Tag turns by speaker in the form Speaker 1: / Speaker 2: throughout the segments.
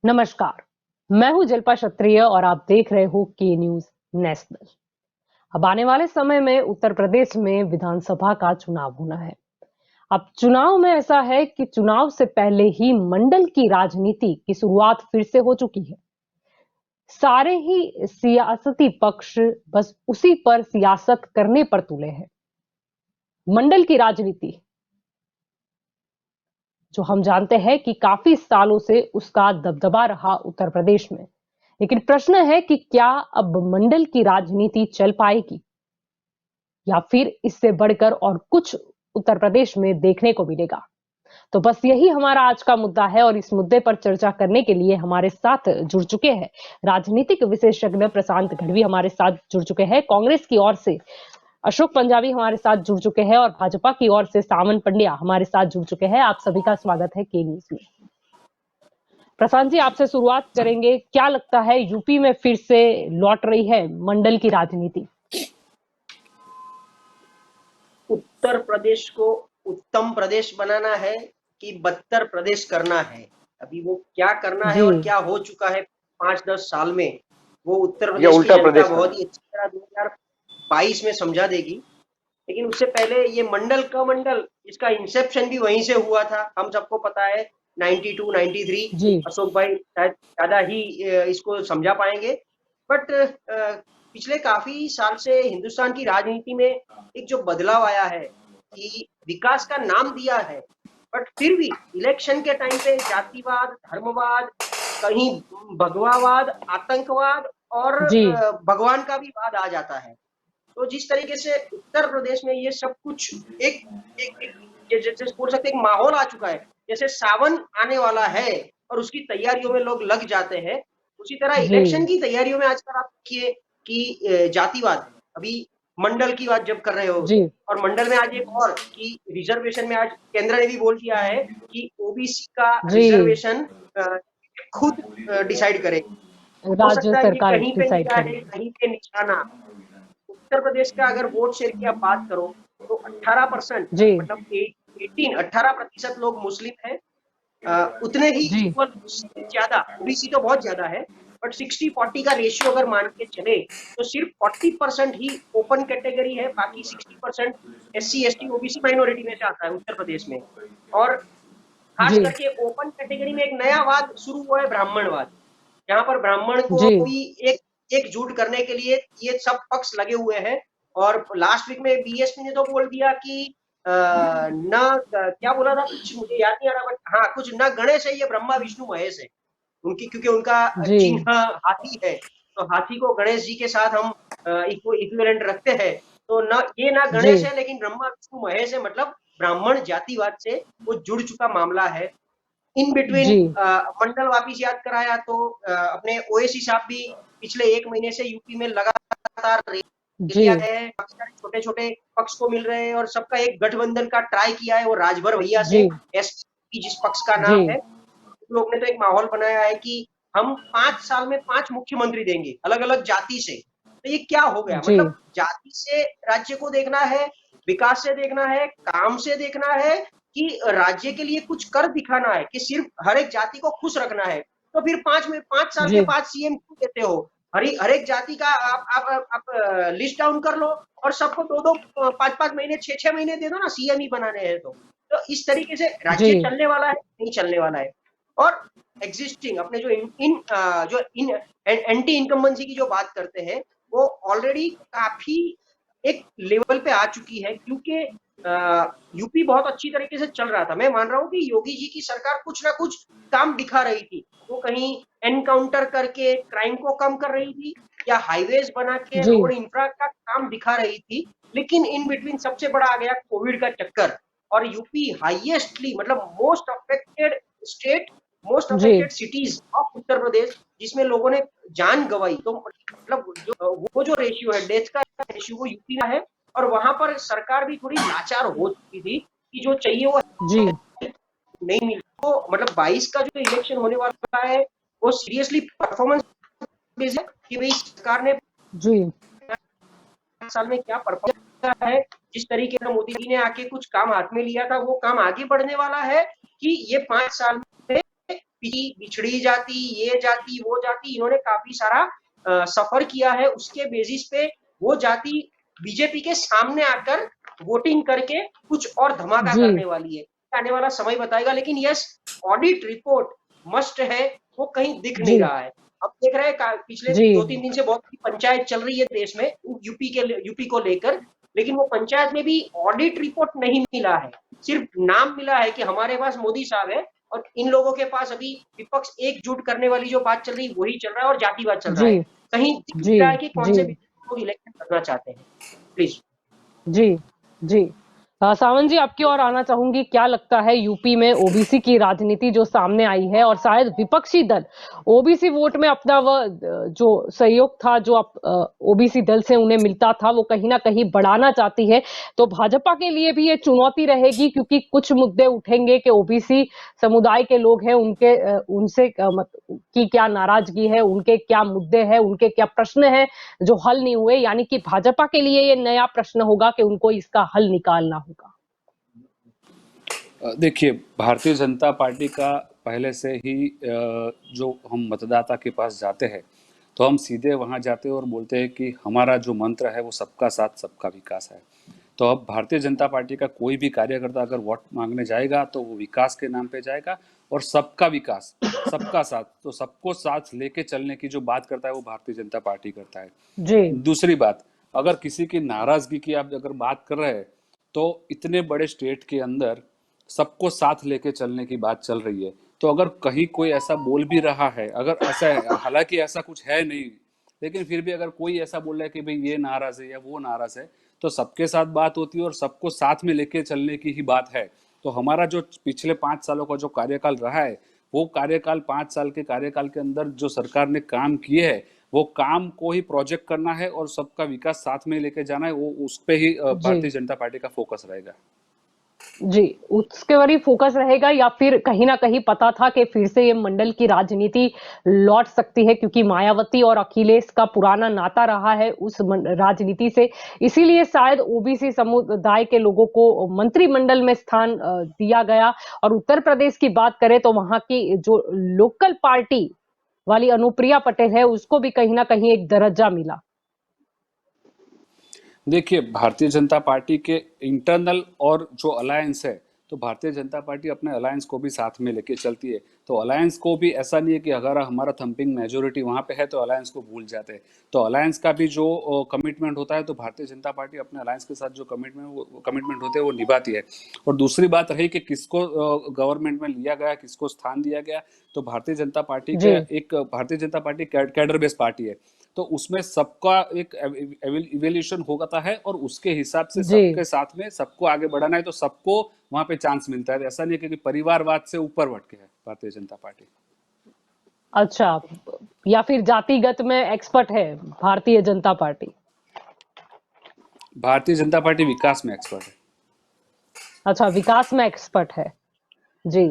Speaker 1: नमस्कार। मैं हूं जल्पा क्षत्रिय और आप देख रहे हो के न्यूज नेशनल। अब आने वाले समय में उत्तर प्रदेश में विधानसभा का चुनाव होना है। अब चुनाव में ऐसा है कि चुनाव से पहले ही मंडल की राजनीति की शुरुआत फिर से हो चुकी है। सारे ही सियासती पक्ष बस उसी पर सियासत करने पर तुले हैं। मंडल की राजनीति जो हम जानते हैं कि काफी सालों से उसका दबदबा रहा उत्तर प्रदेश में। लेकिन प्रश्न है कि क्या अब मंडल की राजनीति चल पाएगी या फिर इससे बढ़कर और कुछ उत्तर प्रदेश में देखने को मिलेगा। तो बस यही हमारा आज का मुद्दा है और इस मुद्दे पर चर्चा करने के लिए हमारे साथ जुड़ चुके हैं राजनीतिक विशेषज्ञ प्रशांत गढ़वी हमारे साथ जुड़ चुके हैं। कांग्रेस की ओर से अशोक पंजाबी हमारे साथ जुड़ चुके हैं और भाजपा की ओर से सावन पंड्या हमारे साथ जुड़ चुके हैं। आप सभी का स्वागत है के न्यूज में। प्रशांत जी, आपसे शुरुआत करेंगे। क्या लगता है यूपी में फिर से लौट रही है मंडल की राजनीति?
Speaker 2: उत्तर प्रदेश को उत्तम प्रदेश बनाना है कि बदतर प्रदेश करना है? अभी वो क्या करना है और क्या हो चुका है 5-10 साल में, वो उत्तर प्रदेश की जनता बहुत ही अच्छी तरह 2022 में समझा देगी। लेकिन उससे पहले ये मंडल का मंडल, इसका इंसेप्शन भी वहीं से हुआ था, हम सबको पता है। 92, 93 अशोक भाई शायद ज्यादा ही इसको समझा पाएंगे। बट पिछले काफी साल से हिंदुस्तान की राजनीति में एक जो बदलाव आया है कि विकास का नाम दिया है, बट फिर भी इलेक्शन के टाइम पे जातिवाद, धर्मवाद, कहीं भगवावाद, आतंकवाद और भगवान का भी वाद आ जाता है। तो जिस तरीके से उत्तर प्रदेश में ये सब कुछ एक जैसे बोल सकते एक माहौल आ चुका है, जैसे सावन आने वाला है और उसकी तैयारियों में लोग लग जाते हैं, उसी तरह इलेक्शन की तैयारियों में आजकल आप देखिए कि जातिवाद, अभी मंडल की बात जब कर रहे हो और मंडल में आज एक और कि रिजर्वेशन में आज केंद्र ने भी बोल दिया है कि ओबीसी का रिजर्वेशन खुद डिसाइड करेगी। हो सकता है कि कहीं पे नीला है, कहीं पे निशाना। उत्तर प्रदेश का अगर वोट शेयर की आप बात करो तो 18% मतलब 18% लोग मुस्लिम हैं। उतने ही इक्वल ज्यादा ओबीसी तो बहुत ज्यादा है, बट 60-40 का रेशियो अगर मान के चले तो सिर्फ 40% ही ओपन कैटेगरी है, बाकी 60% SC ST OBC माइनॉरिटी में से आता है उत्तर प्रदेश में। और खास करके ओपन कैटेगरी में एक नया वाद शुरू हुआ है, ब्राह्मणवाद, जहां पर ब्राह्मण को भी एकजुट करने के लिए ये सब पक्ष लगे हुए हैं। और लास्ट वीक में बीएसपी ने तो बोल दिया कि न क्या बोला था, कुछ मुझे याद नहीं आ रहा, बट हाँ कुछ न गणेश है, ये ब्रह्मा विष्णु महेश है उनकी, क्योंकि उनका चिन्ह हाथी है, तो हाथी को गणेश जी के साथ हम इक्विवेलेंट रखते हैं। तो न ये ना गणेश है लेकिन ब्रह्मा विष्णु महेश है, मतलब ब्राह्मण जातिवाद से वो जुड़ चुका मामला है। इन बिटवीन मंडल वापिस याद कराया तो अपने ओएसी साहब भी पिछले 1 महीने से यूपी में लगातार किया है, छोटे छोटे पक्ष को मिल रहे हैं और सबका एक गठबंधन का ट्राई किया है, वो राजभर भैया से एसपी जिस पक्ष का नाम है, लोग ने तो एक माहौल बनाया है कि हम 5 साल में 5 मुख्यमंत्री देंगे अलग अलग जाति से। तो ये क्या हो गया, मतलब जाति से राज्य को देखना है, विकास से देखना है, काम से देखना है, कि राज्य के लिए कुछ कर दिखाना है, कि सिर्फ हर एक जाति को खुश रखना है। तो फिर 5 साल के 5 सीएम क्यों देते हो? हर एक जाति का आप लिस्ट डाउन कर लो और सबको 2-2 5-5 महीने 6-6 महीने दे दो ना, सीएम ही बनाने हैं तो इस तरीके से राज्य चलने वाला है नहीं चलने वाला है। और एग्जिस्टिंग अपने जो एंटी इनकम्बेंसी की जो बात करते हैं, वो ऑलरेडी काफी एक लेवल पे आ चुकी है, क्योंकि यूपी बहुत अच्छी तरीके से चल रहा था। मैं मान रहा हूँ कि योगी जी की सरकार कुछ ना कुछ काम दिखा रही थी, वो कहीं एनकाउंटर करके क्राइम को कम कर रही थी या हाईवेज बना के रोड इंफ्रा का काम दिखा रही थी। लेकिन इन बिटवीन सबसे बड़ा आ गया कोविड का चक्कर, और यूपी हाईएस्टली मतलब most affected state, most affected cities of Uttar Pradesh, जिसमें लोगों ने जान गंवाई। तो मतलब वो जो रेशियो है डेथ का रेशियो, वो यूपी का है। और वहां पर सरकार भी थोड़ी लाचार हो चुकी थी कि जो चाहिए वो नहीं मिल। तो मतलब 22 का जो इलेक्शन होने वाला है वो सीरियसली परफॉर्मेंस बेस्ड है कि भाई सरकार ने साल में क्या परफॉर्मेंस है, जिस तरीके से मोदी जी ने आके कुछ काम हाथ में लिया था वो काम आगे बढ़ने वाला है कि ये 5 साल में बिछड़ी जाति, ये जाति, वो जाति, इन्होंने काफी सारा सफर किया है। उसके बेसिस पे वो जाति बीजेपी के सामने आकर वोटिंग करके कुछ और धमाका करने वाली है। आने वाला समय बताएगा, लेकिन यस, ऑडिट रिपोर्ट मस्ट है, वो कहीं दिख नहीं रहा है। अब देख रहे हैं पिछले 2-3 दिन से बहुत पंचायत चल रही है देश में यूपी को लेकर, लेकिन वो पंचायत में भी ऑडिट रिपोर्ट नहीं मिला है। सिर्फ नाम मिला है कि हमारे पास मोदी साहब है, और इन लोगों के पास अभी विपक्ष एकजुट करने वाली जो बात चल रही है वही चल रहा है, और जातिवाद चल रहा है। कहीं दिख नहीं रहा है कि कौन से लोग इलेक्शन करना चाहते हैं। प्लीज।
Speaker 1: जी जी सावंत जी, आपकी ओर आना चाहूंगी। क्या लगता है यूपी में ओबीसी की राजनीति जो सामने आई है, और शायद विपक्षी दल ओबीसी वोट में अपना वह जो सहयोग था, जो ओबीसी दल से उन्हें मिलता था, वो कहीं ना कहीं बढ़ाना चाहती है, तो भाजपा के लिए भी ये चुनौती रहेगी, क्योंकि कुछ मुद्दे उठेंगे कि ओबीसी समुदाय के लोग हैं, उनसे की क्या नाराजगी है, उनके क्या मुद्दे हैं, उनके क्या प्रश्न हैं जो हल नहीं हुए। यानी कि भाजपा के लिए ये नया प्रश्न होगा कि उनको इसका हल निकालना होगा।
Speaker 3: देखिए, भारतीय जनता पार्टी का पहले से ही जो हम मतदाता के पास जाते हैं, तो हम सीधे वहां जाते हैं और बोलते हैं कि हमारा जो मंत्र है वो सबका साथ सबका विकास है। तो अब भारतीय जनता पार्टी का कोई भी कार्यकर्ता अगर वोट मांगने जाएगा तो वो विकास के नाम पे जाएगा, और सबका विकास, सबका साथ, तो सबको साथ लेके चलने की जो बात करता है वो भारतीय जनता पार्टी करता है।
Speaker 1: जी।
Speaker 3: दूसरी बात, अगर किसी की नाराजगी की आप अगर बात कर रहे हैं, तो इतने बड़े स्टेट के अंदर सबको साथ लेके चलने की बात चल रही है। तो अगर कहीं कोई ऐसा बोल भी रहा है, अगर ऐसा है, हालांकि ऐसा कुछ है नहीं, लेकिन फिर भी अगर कोई ऐसा बोल रहा है कि भाई ये नाराज है या वो नाराज है, तो सबके साथ बात होती है और सबको साथ में लेके चलने की ही बात है। तो हमारा जो पिछले 5 सालों का जो कार्यकाल रहा है, वो कार्यकाल 5 साल के कार्यकाल के अंदर जो सरकार ने काम किए हैं, वो काम को ही प्रोजेक्ट करना है और सबका विकास साथ में लेके जाना है। वो उस पे ही भारतीय जनता पार्टी का फोकस रहेगा।
Speaker 1: जी, उसके ऊपर ही फोकस रहेगा, या फिर कहीं ना कहीं पता था कि फिर से ये मंडल की राजनीति लौट सकती है, क्योंकि मायावती और अखिलेश का पुराना नाता रहा है उस राजनीति से, इसीलिए शायद ओबीसी समुदाय के लोगों को मंत्रिमंडल में स्थान दिया गया। और उत्तर प्रदेश की बात करें तो वहां की जो लोकल पार्टी वाली अनुप्रिया पटेल है, उसको भी कहीं ना कहीं एक दर्जा मिला।
Speaker 3: देखिए, भारतीय जनता पार्टी के इंटरनल और जो अलायंस है, तो भारतीय जनता पार्टी अपने अलायंस को भी साथ में लेके चलती है। तो अलायंस को भी ऐसा नहीं है कि अगर हमारा थंपिंग मेजोरिटी वहां पे है तो अलायंस को भूल जाते हैं। तो अलायंस का भी जो कमिटमेंट होता है, तो भारतीय जनता पार्टी अपने अलायंस के साथ जो कमिटमेंट होते हैं वो निभाती है। और दूसरी बात रही कि किसको गवर्नमेंट में लिया गया, किसको स्थान दिया गया, तो भारतीय जनता पार्टी का एक Bharatiya Janata party cadre based party है, तो उसमें सबका एक इवेल्यूशन होता है, और उसके हिसाब से सबके साथ में सबको आगे बढ़ाना है, तो सबको वहां पे चांस मिलता है। ऐसा नहीं है कि परिवारवाद से ऊपर उठ के है भारतीय जनता पार्टी।
Speaker 1: अच्छा, या फिर जातिगत में एक्सपर्ट है भारतीय जनता पार्टी?
Speaker 3: भारतीय जनता पार्टी विकास में एक्सपर्ट है।
Speaker 1: अच्छा, विकास में एक्सपर्ट है। जी,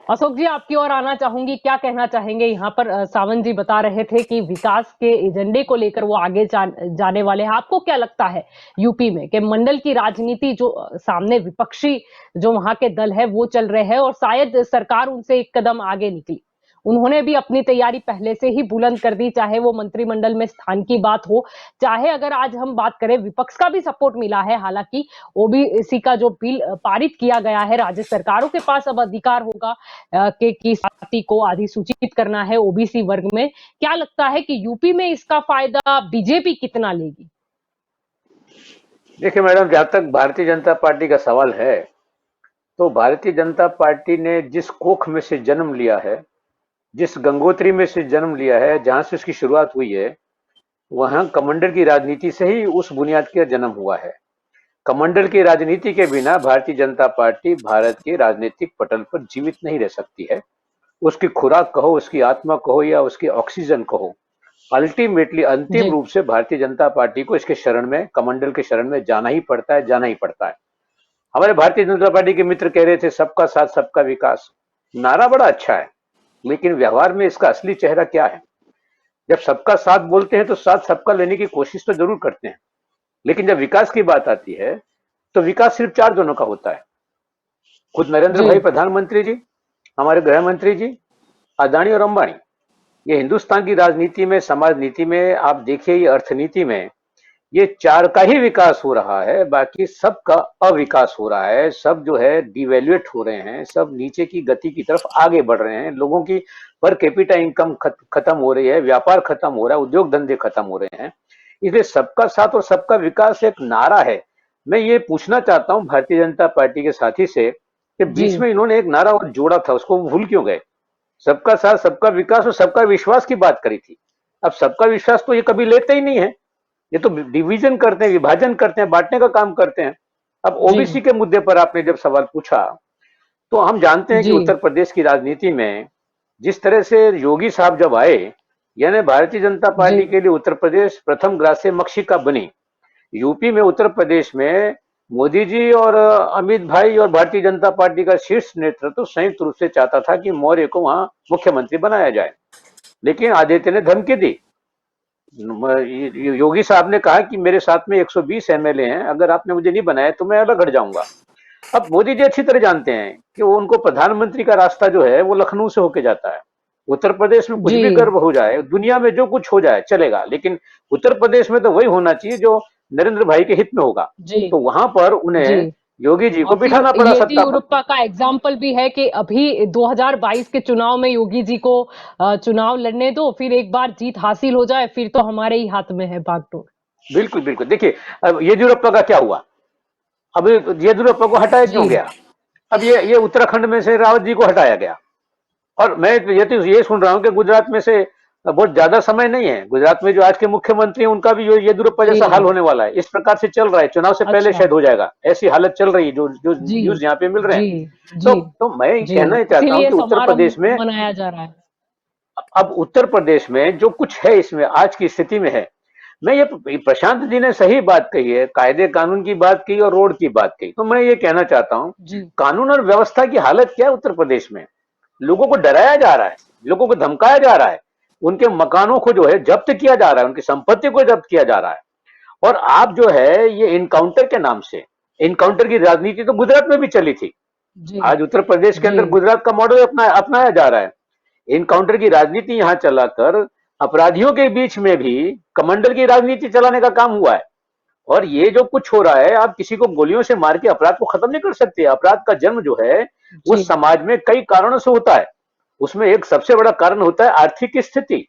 Speaker 1: अशोक जी, आपकी ओर आना चाहूंगी। क्या कहना चाहेंगे? यहाँ पर सावंत जी बता रहे थे कि विकास के एजेंडे को लेकर वो आगे जाने वाले हैं। आपको क्या लगता है यूपी में कि मंडल की राजनीति जो सामने विपक्षी जो वहां के दल है वो चल रहे हैं, और शायद सरकार उनसे एक कदम आगे निकली, उन्होंने भी अपनी तैयारी पहले से ही बुलंद कर दी, चाहे वो मंत्रिमंडल में स्थान की बात हो, चाहे अगर आज हम बात करें विपक्ष का भी सपोर्ट मिला है। हालांकि ओबीसी का जो बिल पारित किया गया है, राज्य सरकारों के पास अब अधिकार होगा कि किस जाति को अधिसूचित करना है ओबीसी वर्ग में। क्या लगता है कि यूपी में इसका फायदा बीजेपी कितना लेगी?
Speaker 4: देखिए मैडम, जहां तक भारतीय जनता पार्टी का सवाल है, तो भारतीय जनता पार्टी ने जिस कोख में से जन्म लिया है, जिस गंगोत्री में से जन्म लिया है, जहां से उसकी शुरुआत हुई है, वहां कमंडल की राजनीति से ही उस बुनियाद का जन्म हुआ है। कमंडल की राजनीति के बिना भारतीय जनता पार्टी भारत के राजनीतिक पटल पर जीवित नहीं रह सकती है। उसकी खुराक कहो, उसकी आत्मा कहो, या उसकी ऑक्सीजन कहो, अल्टीमेटली अंतिम रूप से भारतीय जनता पार्टी को इसके शरण में, कमंडल के शरण में जाना ही पड़ता है, जाना ही पड़ता है। हमारे भारतीय जनता पार्टी के मित्र कह रहे थे सबका साथ सबका विकास, नारा बड़ा अच्छा है, लेकिन व्यवहार में इसका असली चेहरा क्या है? जब सबका साथ बोलते हैं तो साथ सबका लेने की कोशिश तो जरूर करते हैं, लेकिन जब विकास की बात आती है तो विकास सिर्फ 4 जनों का होता है। खुद नरेंद्र भाई प्रधानमंत्री जी, हमारे गृह मंत्री जी, अदानी और अंबानी। ये हिंदुस्तान की राजनीति में, समाज नीति में आप देखिए, ये अर्थनीति में ये चार का ही विकास हो रहा है, बाकी सबका अविकास हो रहा है। सब जो है डिवेल्युएट हो रहे हैं, सब नीचे की गति की तरफ आगे बढ़ रहे हैं। लोगों की पर कैपिटा इनकम खत्म हो रही है, व्यापार खत्म हो रहा है, उद्योग धंधे खत्म हो रहे हैं। इसलिए सबका साथ और सबका विकास एक नारा है। मैं ये पूछना चाहता हूं भारतीय जनता पार्टी के साथी से कि बीच में इन्होंने एक नारा और जोड़ा था, उसको भूल क्यों गए? सबका साथ, सबका विकास और सबका विश्वास की बात करी थी। अब सबका विश्वास तो ये कभी लेते ही नहीं है, ये तो डिवीजन करते हैं, विभाजन करते हैं, बांटने का काम करते हैं। अब ओबीसी के मुद्दे पर आपने जब सवाल पूछा, तो हम जानते हैं कि उत्तर प्रदेश की राजनीति में जिस तरह से योगी साहब जब आए, यानी भारतीय जनता पार्टी के लिए उत्तर प्रदेश प्रथम ग्रास्य मक्षिका बनी। यूपी में, उत्तर प्रदेश में मोदी जी और अमित भाई और भारतीय जनता पार्टी का शीर्ष नेतृत्व संयुक्त रूप से चाहता था कि मौर्य को वहां मुख्यमंत्री बनाया जाए, लेकिन आदित्य ने धमकी दी। योगी साहब ने कहा कि मेरे साथ में 120 एमएलए हैं, अगर आपने मुझे नहीं बनाया तो मैं अलग हट जाऊंगा। अब मोदी जी अच्छी तरह जानते हैं कि वो उनको प्रधानमंत्री का रास्ता जो है वो लखनऊ से होके जाता है। उत्तर प्रदेश में कुछ भी गर्व हो जाए, दुनिया में जो कुछ हो जाए चलेगा, लेकिन उत्तर प्रदेश में तो वही होना चाहिए जो नरेंद्र भाई के हित में होगा। तो वहां पर उन्हें योगी जी को बिठाना पड़ा सत्ता पर।
Speaker 1: येदियुरप्पा का एग्जाम्पल भी है कि अभी 2022 के चुनाव में योगी जी को चुनाव लड़ने दो, फिर एक बार जीत हासिल हो जाए, फिर तो हमारे ही हाथ में है बागडोर।
Speaker 4: बिल्कुल बिल्कुल। देखिए अब येदियुरप्पा का क्या हुआ, अब येदियुरप्पा को हटाया क्यों गया? अब ये उत्तराखंड में से रावत जी को हटाया गया, और मैं ये सुन रहा हूं कि गुजरात में से बहुत ज्यादा समय नहीं है, गुजरात में जो आज के मुख्यमंत्री हैं उनका भी येदियुरप्पा जैसा हाल होने वाला है। इस प्रकार से चल रहा है, चुनाव से पहले शायद हो जाएगा, ऐसी हालत चल रही है जो न्यूज यहाँ पे मिल रहे हैं। तो मैं कहना चाहता हूँ कि उत्तर प्रदेश में
Speaker 1: मनाया जा रहा है।
Speaker 4: अब उत्तर प्रदेश में जो कुछ है, इसमें आज की स्थिति में है, मैं ये प्रशांत जी ने सही बात कही है, कायदे कानून की बात की और रोड की बात की। तो मैं ये कहना चाहता हूँ, कानून और व्यवस्था की हालत क्या है उत्तर प्रदेश में? लोगों को डराया जा रहा है, लोगों को धमकाया जा रहा है, उनके मकानों को जो है जब्त किया जा रहा है, उनकी संपत्ति को जब्त किया जा रहा है। और आप जो है ये इनकाउंटर के नाम से, इनकाउंटर की राजनीति तो गुजरात में भी चली थी, आज उत्तर प्रदेश के अंदर गुजरात का मॉडल अपनाया जा रहा है। इनकाउंटर की राजनीति यहां चलाकर अपराधियों के बीच में भी कमंडल की राजनीति चलाने का काम हुआ है। और ये जो कुछ हो रहा है, आप किसी को गोलियों से मार के अपराध को खत्म नहीं कर सकते। अपराध का जन्म जो है वो समाज में कई कारणों से होता है, उसमें एक सबसे बड़ा कारण होता है आर्थिक स्थिति,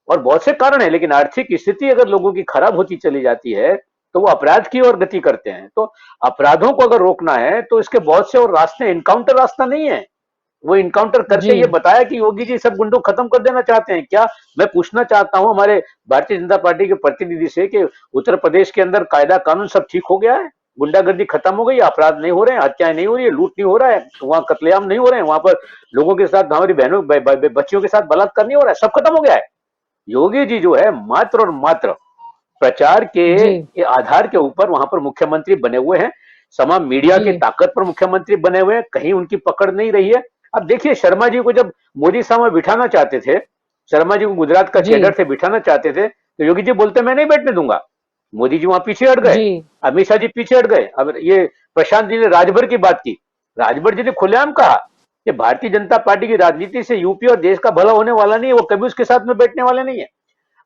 Speaker 4: और बहुत से कारण है, लेकिन आर्थिक स्थिति अगर लोगों की खराब होती चली जाती है तो वो अपराध की ओर गति करते हैं। तो अपराधों को अगर रोकना है तो इसके बहुत से और रास्ते, इनकाउंटर रास्ता नहीं है। वो इनकाउंटर करके ये बताया कि योगी जी सब गुंडों खत्म कर देना चाहते हैं क्या? मैं पूछना चाहता हूं हमारे भारतीय जनता पार्टी के प्रतिनिधि से कि उत्तर प्रदेश के अंदर कायदा कानून सब ठीक हो गया है, गुंडागर्दी खत्म हो गई, अपराध नहीं हो रहे हैं, हत्याएं नहीं हो रही है, लूट नहीं हो रहा है, वहां कत्लेआम नहीं हो रहे हैं, वहां पर लोगों के साथ, हमारी बहनों बच्चियों के साथ बलात्कार नहीं हो रहा है, सब खत्म हो गया है। योगी जी जो है मात्र और मात्र प्रचार के आधार के ऊपर वहां पर मुख्यमंत्री बने हुए हैं, समा मीडिया की ताकत पर मुख्यमंत्री बने हुए हैं, कहीं उनकी पकड़ नहीं रही है। अब देखिए शर्मा जी को जब मोदी साहब बिठाना चाहते थे, शर्मा जी को गुजरात का केडर से बिठाना चाहते थे, तो योगी जी बोलते मैं नहीं बैठने दूंगा। मोदी जी वहां पीछे हट गए, अमित शाह जी पीछे हट गए। अब ये प्रशांत जी ने राजभर की बात की, राजभर जी ने खुलेआम कहा कि भारतीय जनता पार्टी की राजनीति से यूपी और देश का भला होने वाला नहीं है, वो कभी उसके साथ में बैठने वाले नहीं है।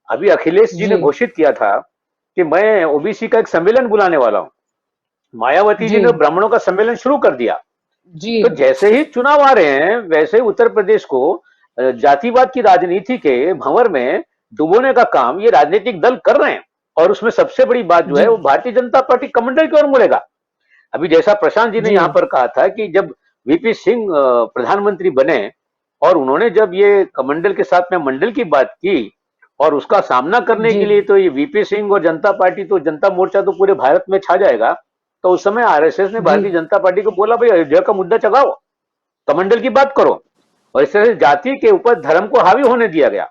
Speaker 4: अभी अखिलेश जी ने घोषित किया था कि मैं ओबीसी का एक सम्मेलन बुलाने वाला हूं, मायावती जी ने ब्राह्मणों का सम्मेलन शुरू कर दिया। तो जैसे ही चुनाव आ रहे हैं वैसे ही उत्तर प्रदेश को जातिवाद की राजनीति के भंवर में डुबोने का काम ये राजनीतिक दल कर रहे हैं। और उसमें सबसे बड़ी बात जो है वो भारतीय जनता पार्टी कमंडल की ओर मुड़ेगा। अभी जैसा प्रशांत जी ने यहाँ पर कहा था कि जब वीपी सिंह प्रधानमंत्री बने और उन्होंने जब ये कमंडल के साथ में मंडल की बात की और उसका सामना करने के लिए तो ये वीपी सिंह और जनता पार्टी, तो जनता मोर्चा तो पूरे भारत में छा जाएगा। तो उस समय आरएसएस ने भारतीय जनता पार्टी को बोला भाई अयोध्या का मुद्दा चगाओ, कमंडल की बात करो। और इस तरह से जाति के ऊपर धर्म को हावी होने दिया गया।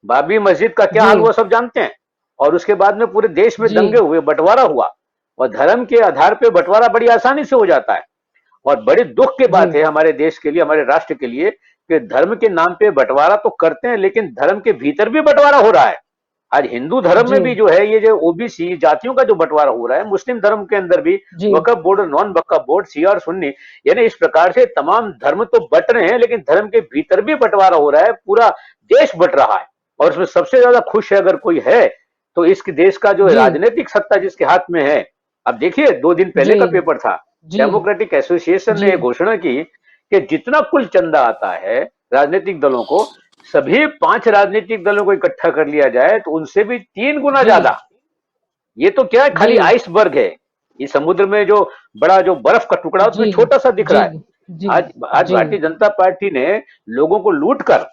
Speaker 4: बाबरी मस्जिद का क्या हाल हुआ सब जानते हैं। और उसके बाद में पूरे देश में दंगे हुए, बंटवारा हुआ, और धर्म के आधार पे बंटवारा बड़ी आसानी से हो जाता है। और बड़े दुख की बात है हमारे देश के लिए, हमारे राष्ट्र के लिए, कि धर्म के नाम पे बंटवारा तो करते हैं लेकिन धर्म के भीतर भी बंटवारा हो रहा है। आज हिंदू धर्म में
Speaker 1: जी
Speaker 4: भी जो है ये जो ओबीसी जातियों का जो बंटवारा हो रहा है, मुस्लिम धर्म के अंदर भी
Speaker 1: जी
Speaker 4: वक्फ बोर्ड और नॉन वक्फ बोर्ड, शिया और सुन्नी, यानी इस प्रकार से तमाम धर्म तो बट रहे हैं, लेकिन धर्म के भीतर भी बंटवारा हो रहा है, पूरा देश बट रहा है। और उसमें सबसे ज्यादा खुश है अगर कोई है तो इस देश का जो
Speaker 1: जी
Speaker 4: राजनीतिक सत्ता जिसके हाथ में है। अब देखिए 2 दिन पहले
Speaker 1: जी
Speaker 4: का पेपर था,
Speaker 1: जी
Speaker 4: डेमोक्रेटिक एसोसिएशन ने
Speaker 1: जी
Speaker 4: घोषणा की कि जितना कुल चंदा आता है राजनीतिक दलों को, सभी 5 राजनीतिक दलों को इकट्ठा कर लिया जाए तो उनसे भी 3 गुना
Speaker 1: जी
Speaker 4: ज्यादा। ये तो क्या है,
Speaker 1: जी
Speaker 4: खाली आइसबर्ग है। ये समुद्र में जो बड़ा जो बर्फ का टुकड़ा उसमें
Speaker 1: जी
Speaker 4: छोटा सा दिख
Speaker 1: जी
Speaker 4: रहा है।
Speaker 1: जी
Speaker 4: आज आज
Speaker 1: जी
Speaker 4: भारतीय जनता पार्टी ने लोगों को लूट कर,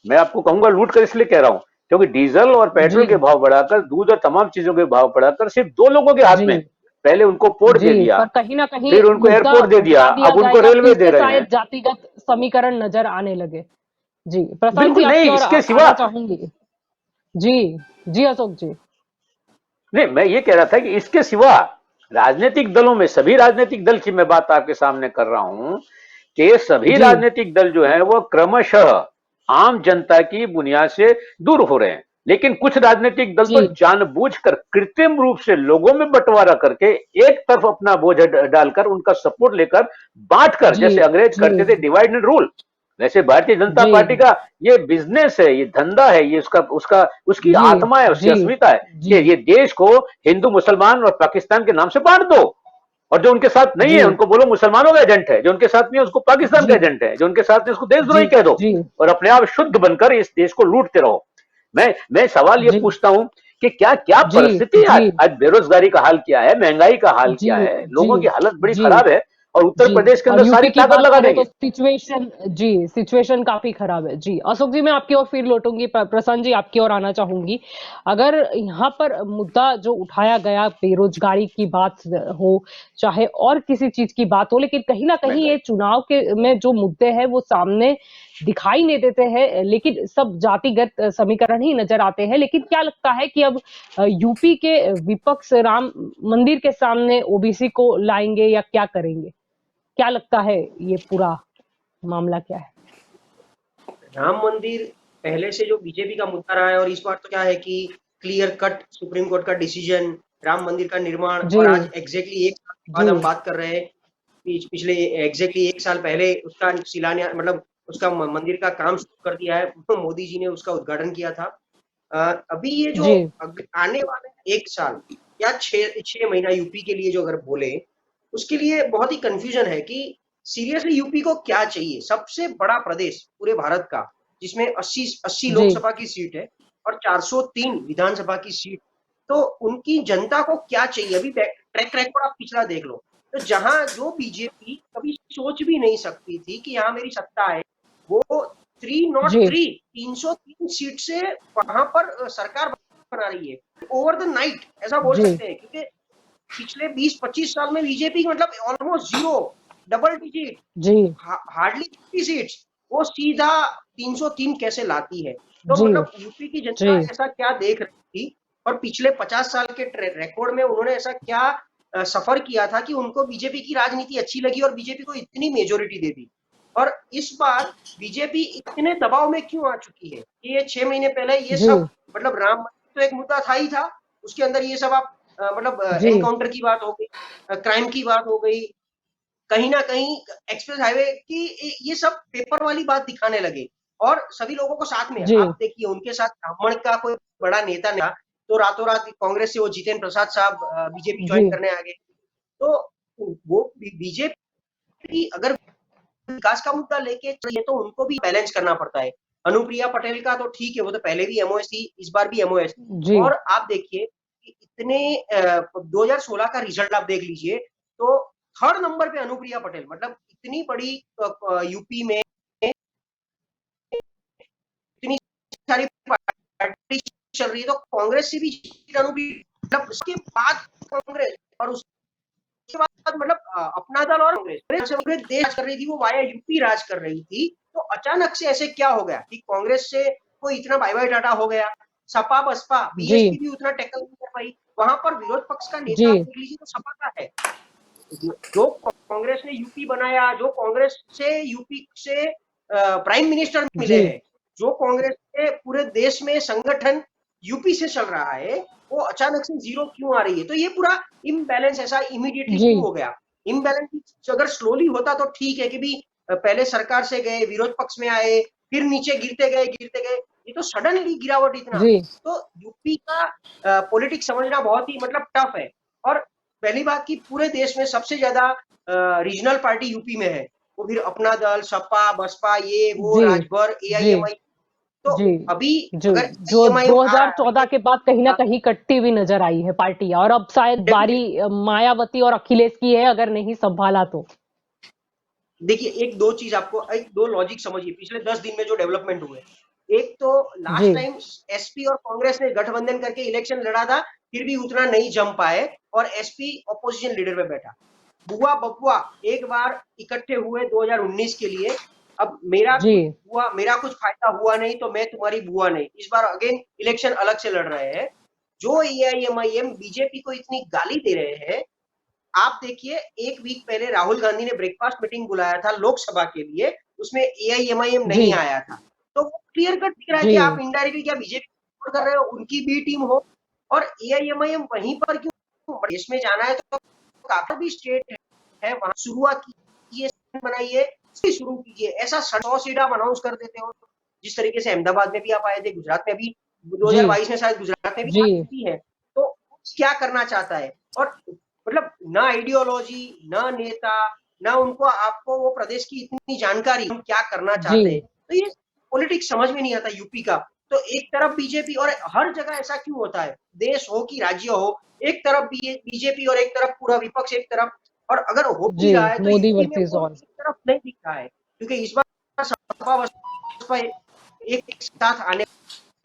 Speaker 4: मैं आपको कहूंगा लूट कर इसलिए कह रहा हूं क्योंकि डीजल और पेट्रोल के
Speaker 1: जी
Speaker 4: भाव बढ़ाकर, दूध और तमाम चीजों के भाव बढ़ाकर सिर्फ 2 लोगों के हाथ
Speaker 1: जी
Speaker 4: में, पहले उनको पोर्ट दे
Speaker 1: जी,
Speaker 4: दिया,
Speaker 1: पर कहीं ना कहीं
Speaker 4: फिर उनको
Speaker 1: मुद्दा
Speaker 4: एयरपोर्ट दे दिया,
Speaker 1: उठा दिया
Speaker 4: अब उनको
Speaker 1: जाएगा,
Speaker 4: रेलवे
Speaker 1: फिर
Speaker 4: दे
Speaker 1: से
Speaker 4: रहे
Speaker 1: शायद
Speaker 4: हैं।
Speaker 1: जातिगत समीकरण नजर आने लगे। जी, प्रशांत जी
Speaker 4: बिल्कुल
Speaker 1: आपकी
Speaker 4: नहीं,
Speaker 1: ओर
Speaker 4: इसके
Speaker 1: आना
Speaker 4: सिवा
Speaker 1: चाहूंगी। जी जी अशोक जी।
Speaker 4: नहीं, मैं ये कह रहा था कि इसके सिवा राजनीतिक दलों में, सभी राजनीतिक दल की मैं बात आपके सामने कर रहा हूं कि सभी
Speaker 1: जी
Speaker 4: राजनीतिक दल जो है वो क्रमशः आम जनता की बुनियाद से दूर हो रहे हैं। लेकिन कुछ राजनीतिक दल तो
Speaker 1: जी
Speaker 4: जानबूझकर कृत्रिम रूप से लोगों में बंटवारा करके एक तरफ अपना बोझ डालकर, उनका सपोर्ट लेकर, बांटकर,
Speaker 1: जी
Speaker 4: जैसे अंग्रेज
Speaker 1: जी
Speaker 4: करते थे डिवाइड एंड रूल, वैसे भारतीय जनता
Speaker 1: जी
Speaker 4: पार्टी का ये बिजनेस है, ये धंधा है, ये उसका उसका उसकी
Speaker 1: जी
Speaker 4: आत्मा है, उसकी
Speaker 1: जी
Speaker 4: अस्मिता है
Speaker 1: जी
Speaker 4: कि ये देश को हिंदू मुसलमान और पाकिस्तान के नाम से बांट दो। और जो उनके साथ नहीं
Speaker 1: जी
Speaker 4: है उनको बोलो मुसलमानों का एजेंट है, जो उनके साथ नहीं है उसको पाकिस्तान का
Speaker 1: जी
Speaker 4: एजेंट है, जो उनके साथ नहीं उसको देशद्रोही
Speaker 1: जी
Speaker 4: कह दो,
Speaker 1: जी
Speaker 4: और अपने आप शुद्ध बनकर इस देश को लूटते रहो। मैं सवाल ये
Speaker 1: जी
Speaker 4: पूछता हूं कि क्या क्या
Speaker 1: जी
Speaker 4: परिस्थिति है आज?
Speaker 1: जी
Speaker 4: आज बेरोजगारी का हाल क्या है, महंगाई का हाल
Speaker 1: जी
Speaker 4: क्या है,
Speaker 1: जी
Speaker 4: लोगों की हालत बड़ी
Speaker 1: जी
Speaker 4: खराब है, और उत्तर
Speaker 1: जी,
Speaker 4: प्रदेश के
Speaker 1: और
Speaker 4: अंदर सारी
Speaker 1: यूपी की
Speaker 4: ताकत
Speaker 1: बात
Speaker 4: लगा
Speaker 1: करें तो
Speaker 4: देंगे।
Speaker 1: सिचुएशन, जी सिचुएशन काफी खराब है। जी अशोक जी, मैं आपकी ओर फिर लौटूंगी, प्रसन्न जी आपकी ओर आना चाहूंगी। अगर यहाँ पर मुद्दा जो उठाया गया बेरोजगारी की बात हो, चाहे और किसी चीज की बात हो, लेकिन कहीं ना कहीं ये
Speaker 4: महंगाई,
Speaker 1: चुनाव के में जो मुद्दे हैं वो सामने दिखाई नहीं देते हैं, लेकिन सब जातिगत समीकरण ही नजर आते हैं। लेकिन क्या लगता है कि अब यूपी के विपक्ष राम मंदिर के सामने ओबीसी को लाएंगे या क्या करेंगे? क्या लगता है ये पूरा मामला क्या है?
Speaker 2: राम मंदिर पहले से जो बीजेपी का मुद्दा रहा है, और इस बार तो क्या है कि क्लियर कट सुप्रीम कोर्ट का डिसीजन, राम मंदिर का निर्माण,
Speaker 1: जी
Speaker 2: और आज एग्जैक्टली एक साल के
Speaker 1: जी
Speaker 2: बाद हम बात कर रहे हैं। पिछले एग्जैक्टली एक साल पहले उसका शिलान्यास, मतलब उसका मंदिर का काम शुरू कर दिया है। मोदी जी ने उसका उद्घाटन किया था। अभी ये जो
Speaker 1: जी
Speaker 2: आने वाले एक साल या छह महीना यूपी के लिए जो अगर बोले, उसके लिए बहुत ही कंफ्यूजन है कि सीरियसली यूपी को क्या चाहिए। सबसे बड़ा प्रदेश पूरे भारत का, जिसमें 80
Speaker 1: जी
Speaker 2: लोकसभा की सीट है और 403 विधानसभा की सीट, तो उनकी जनता को क्या चाहिए? अभी ट्रैक रिकॉर्ड आप पिछला देख लो, तो जहां जो बीजेपी कभी सोच भी नहीं सकती थी कि यहाँ मेरी सत्ता है, वो 303 सीट से वहां पर सरकार बना रही है ओवर द नाइट, ऐसा बोल
Speaker 1: जी
Speaker 2: सकते हैं। क्योंकि पिछले 20-25 साल में बीजेपी मतलब ऑलमोस्ट जीरो, डबल डिजिट,
Speaker 1: जी
Speaker 2: हार्डली 50 सीट्स, वो सीधा 303 कैसे लाती है? तो
Speaker 1: जी
Speaker 2: मतलब यूपी की
Speaker 1: जी
Speaker 2: जनता ऐसा क्या देख रही थी, और पिछले 50 साल के रिकॉर्ड में उन्होंने ऐसा क्या सफर किया था कि उनको बीजेपी की राजनीति अच्छी लगी और बीजेपी को इतनी मेजोरिटी दे दी। और इस बार बीजेपी इतने दबाव में क्यों आ चुकी है? ये 6 महीने पहले ये
Speaker 1: जी
Speaker 2: सब, मतलब राम मंदिर तो एक मुद्दा था ही था, उसके अंदर ये सब आप मतलब
Speaker 1: जी
Speaker 2: एनकाउंटर की बात हो गई, क्राइम की बात हो गई, कहीं ना कहीं एक्सप्रेस हाईवे की, ये सब पेपर वाली बात दिखाने लगे। और सभी लोगों को साथ में,
Speaker 1: जी
Speaker 2: आप देखिए उनके साथ ब्राह्मण का कोई बड़ा नेता नहीं था, तो रातों रात कांग्रेस से वो जितेंद्र प्रसाद साहब बीजेपी
Speaker 1: जी
Speaker 2: ज्वाइन करने आ गए। तो वो बीजेपी अगर विकास का मुद्दा लेके चलिए तो उनको भी बैलेंस करना पड़ता है। अनुप्रिया पटेल का तो ठीक है, वो तो पहले भी एमओएस थी, इस बार भी एमओएस।
Speaker 1: जी
Speaker 2: और आप देखिए कि इतने 2016 का रिजल्ट आप देख लीजिए, तो थर्ड नंबर पे अनुप्रिया पटेल, मतलब इतनी बड़ी यूपी में इतनी सारी पार्टी चल रही है, तो कांग्रेस से भी मतलब उसके बाद कांग्रेस, और उसके बाद मतलब अपना दल और कांग्रेस पूरे देश राज कर रही थी, वो वाया यूपी राज कर रही थी। तो अचानक से ऐसे क्या हो गया कि कांग्रेस से कोई इतना बाय बाय टाटा हो गया? सपा बसपा
Speaker 1: जी
Speaker 2: बीएसपी भी उतना टैकल नहीं कर पाई। वहां पर विरोध पक्ष का
Speaker 1: जी
Speaker 2: नेता आप देख लीजिए तो सपा का है। जो कांग्रेस ने यूपी बनाया, जो कांग्रेस से यूपी से प्राइम मिनिस्टर मिले
Speaker 1: जी
Speaker 2: हैं, जो कांग्रेस के पूरे देश में संगठन यूपी से चल रहा है वो अचानक से जीरो क्यों आ रही है? तो ये पूरा इम्बैलेंस ऐसा इमीडिएटली
Speaker 1: जी
Speaker 2: क्यों हो गया? इम्बैलेंस अगर स्लोली होता तो ठीक है कि भी पहले सरकार से गए, विरोध पक्ष में आए, फिर नीचे गिरते गए, ये तो सडनली गिरावट इतना।
Speaker 1: जी
Speaker 2: तो यूपी का पॉलिटिक्स समझना बहुत ही मतलब टफ है। और पहली बात कि पूरे देश में सबसे ज्यादा रीजनल पार्टी यूपी में है, वो फिर अपना दल, सपा, बसपा, ये वो,
Speaker 1: जी
Speaker 2: राजभर,
Speaker 1: जी
Speaker 2: एआईएमआई। तो
Speaker 1: जी
Speaker 2: अभी
Speaker 1: जो
Speaker 2: अगर
Speaker 1: जो
Speaker 2: एआईएमआईएम आ रहा है
Speaker 1: 2014 के बाद कहीं ना कहीं कटती हुई नजर आई है पार्टियां, और अब शायद बारी
Speaker 2: डेफिनेटली,
Speaker 1: मायावती और अखिलेश की है, अगर नहीं संभाला तो।
Speaker 2: देखिए एक दो चीज आपको, एक दो लॉजिक समझिए पिछले 10 दिन में जो डेवलपमेंट हुए। एक तो
Speaker 1: जी
Speaker 2: लास्ट टाइम एसपी और कांग्रेस ने गठबंधन करके इलेक्शन लड़ा था, फिर भी उतना नहीं जम पाए और एसपी ऑपोजिशन लीडर में बैठा। बुआ बबुआ एक बार इकट्ठे हुए 2019 के लिए। अब
Speaker 1: जी
Speaker 2: मेरा कुछ फायदा हुआ नहीं तो मैं तुम्हारी बुआ नहीं, इस बार अगेन इलेक्शन अलग से लड़ रहे हैं। जो एआईएमआईएम बीजेपी को इतनी गाली दे रहे हैं, आप देखिए एक वीक पहले राहुल गांधी ने ब्रेकफास्ट मीटिंग बुलाया था लोकसभा के लिए, उसमें एआईएमआईएम
Speaker 1: जी
Speaker 2: नहीं आया था। तो वो क्लियर कट दिख रहा है
Speaker 1: जी
Speaker 2: कि आप इनडायरेक्टली क्या बीजेपी सपोर्ट कर रहे हो, उनकी बी टीम हो। और एआईएमआईएम वहीं पर क्यों, देश में जाना है तो काफी भी स्टेट है वहां शुरुआत कीजिए, बनाइए, शुरू कीजिए। ऐसा 100 सीट आप अनाउंस कर देते हो, जिस तरीके से अहमदाबाद में भी आप आए थे, गुजरात में भी
Speaker 1: जी
Speaker 2: 2022 में शायद गुजरात में भी
Speaker 1: जी
Speaker 2: आती है। तो क्या करना चाहता है? और मतलब ना आइडियोलॉजी, ना नेता, ना उनको आपको वो प्रदेश की इतनी जानकारी हम क्या करना
Speaker 1: जी
Speaker 2: चाहते हैं। तो ये पॉलिटिक्स समझ में नहीं आता यूपी का। तो एक तरफ बीजेपी, और हर जगह ऐसा क्यों होता है, देश हो कि राज्य हो, एक तरफ बीजेपी और एक तरफ पूरा विपक्ष एक तरफ। और अगर हो भी
Speaker 1: जी
Speaker 2: रहा है तो
Speaker 1: मोदी
Speaker 2: यूपी में
Speaker 1: वर्सेस
Speaker 2: वो
Speaker 1: ऑल।
Speaker 2: एक तरफ नहीं दिख रहा है, क्योंकि इस बार सपा बसपा एक साथ आने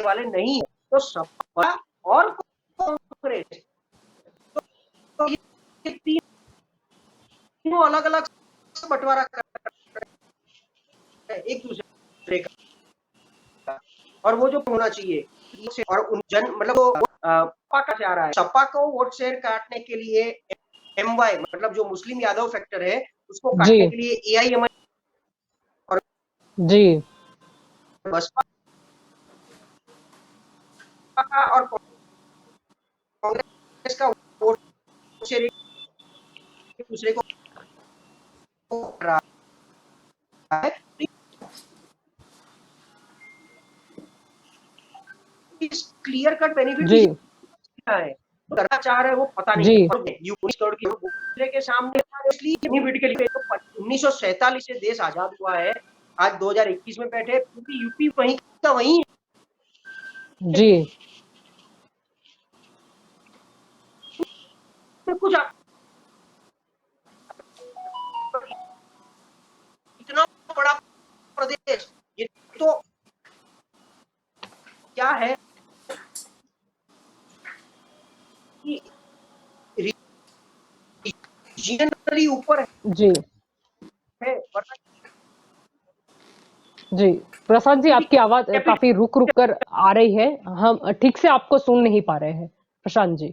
Speaker 2: वाले नहीं है। तो सपा और कांग्रेस, तो ये तीनों अलग अलग बंटवारा कर रहे हैं एक दूसरे का। और वो जो होना चाहिए और उन जन मतलब वो सपा का जा रहा है, सपा को वोट शेयर काटने के लिए एमवाई मतलब जो मुस्लिम यादव फैक्टर है उसको
Speaker 1: जी
Speaker 2: काटने के लिए एआईएमआई और
Speaker 1: जी
Speaker 2: बसपा का और कांग्रेस का वोट शेयर एक दूसरे को कर रहा है। इस क्लियर कट बेनिफिट
Speaker 1: जी
Speaker 2: है, तो करना चाह रहे हैं वो पता नहीं
Speaker 1: जी
Speaker 2: है। यूनिस करोड़ की दूसरे के सामने बेनिफिट के लिए तो 1947 से देश आजाद हुआ है, आज 2021 में बैठे, क्योंकि यूपी वहीं का वहीं है।
Speaker 1: जी
Speaker 2: कुछ इतना बड़ा प्रदेश, ये तो क्या है कि रीजनली ऊपर
Speaker 1: जी
Speaker 2: है, वरना
Speaker 1: जी प्रसाद जी, आपकी आवाज काफी रुक रुक कर आ रही है, हम ठीक से आपको सुन नहीं पा रहे हैं। प्रशांत जी,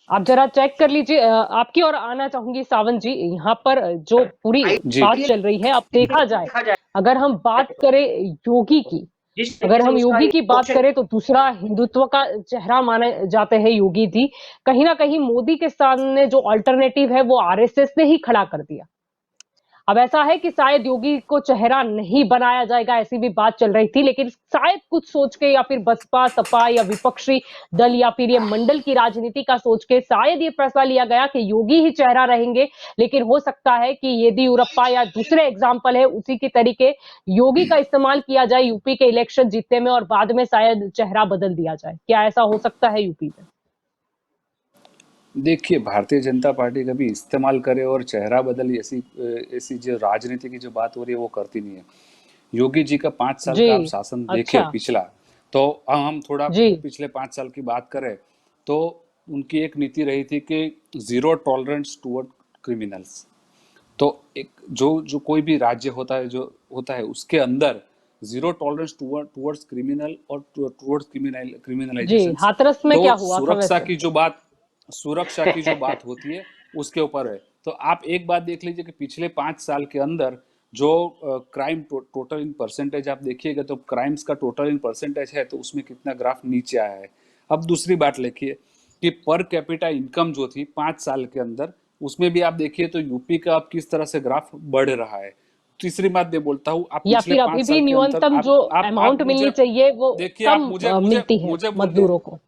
Speaker 1: आप जरा चेक कर लीजिए। आपकी ओर आना चाहूंगी सावंत जी। यहाँ पर जो पूरी
Speaker 3: जी
Speaker 1: बात चल रही है, अब देखा जाए,
Speaker 2: देखा जाए
Speaker 1: अगर हम बात करें योगी की,
Speaker 2: जिस
Speaker 1: अगर
Speaker 2: तरीके से
Speaker 1: हम
Speaker 2: उसका
Speaker 1: योगी की बात
Speaker 2: इमोशन
Speaker 1: करें तो दूसरा हिंदुत्व का चेहरा माने जाते हैं योगी जी। कहीं ना कहीं मोदी के सामने जो अल्टरनेटिव है वो आरएसएस ने ही खड़ा कर दिया। अब ऐसा है कि शायद योगी को चेहरा नहीं बनाया जाएगा, ऐसी भी बात चल रही थी, लेकिन शायद कुछ सोच के, या फिर बसपा सपा या विपक्षी दल या फिर ये मंडल की राजनीति का सोच के शायद ये फैसला लिया गया कि योगी ही चेहरा रहेंगे। लेकिन हो सकता है कि येदियुरप्पा या दूसरे एग्जाम्पल है उसी के तरीके योगी का इस्तेमाल किया जाए यूपी के इलेक्शन जीतने में, और बाद में शायद चेहरा बदल दिया जाए। क्या ऐसा हो सकता है यूपी में?
Speaker 3: देखिए, भारतीय जनता पार्टी कभी इस्तेमाल करे और चेहरा बदल ऐसी ऐसी जो राजनीति की जो बात हो रही है वो करती नहीं है। योगी जी का 5 साल
Speaker 1: जी
Speaker 3: का आप शासन देखे
Speaker 1: अच्छा
Speaker 3: पिछला, तो हम थोड़ा
Speaker 1: जी
Speaker 3: पिछले 5 साल की बात करें तो उनकी एक नीति रही थी कि जीरो टॉलरेंस टुवर्ड क्रिमिनल्स। तो एक जो जो कोई भी राज्य होता है जो होता है उसके अंदर जीरो टॉलरेंस टुवर्ड्स क्रिमिनल और टुवर्ड्स
Speaker 1: जी
Speaker 3: क्रिमिनलाइजेशन।
Speaker 1: हाथरस में
Speaker 3: तो
Speaker 1: क्या हुआ था वैसे?
Speaker 3: सुरक्षा की जो बात होती है उसके ऊपर है। तो आप एक बात देख लीजिए कि पिछले 5 साल के अंदर जो क्राइम टोटल इन परसेंटेज आप देखिएगा तो क्राइम्स का टोटल इन परसेंटेज है तो उसमें कितना ग्राफ नीचे आया है। अब दूसरी बात देखिए कि पर कैपिटा इनकम जो थी 5 साल के अंदर, उसमें भी आप देखिए तो यूपी का अब किस तरह से ग्राफ बढ़ रहा है। तीसरी बात मैं बोलता हूँ, आप
Speaker 1: या
Speaker 3: पिछले
Speaker 1: फिर अभी
Speaker 3: पांच
Speaker 1: भी
Speaker 3: साल के अंदर
Speaker 1: न्यूनतम जो
Speaker 3: आप
Speaker 1: अमाउंट मिलनी
Speaker 3: मुझे
Speaker 1: चाहिए वो
Speaker 3: देखिए,
Speaker 1: कम
Speaker 3: आप मुझे मुझे
Speaker 1: मिलती है
Speaker 3: मुझे बोलने,
Speaker 1: मजदूरों को।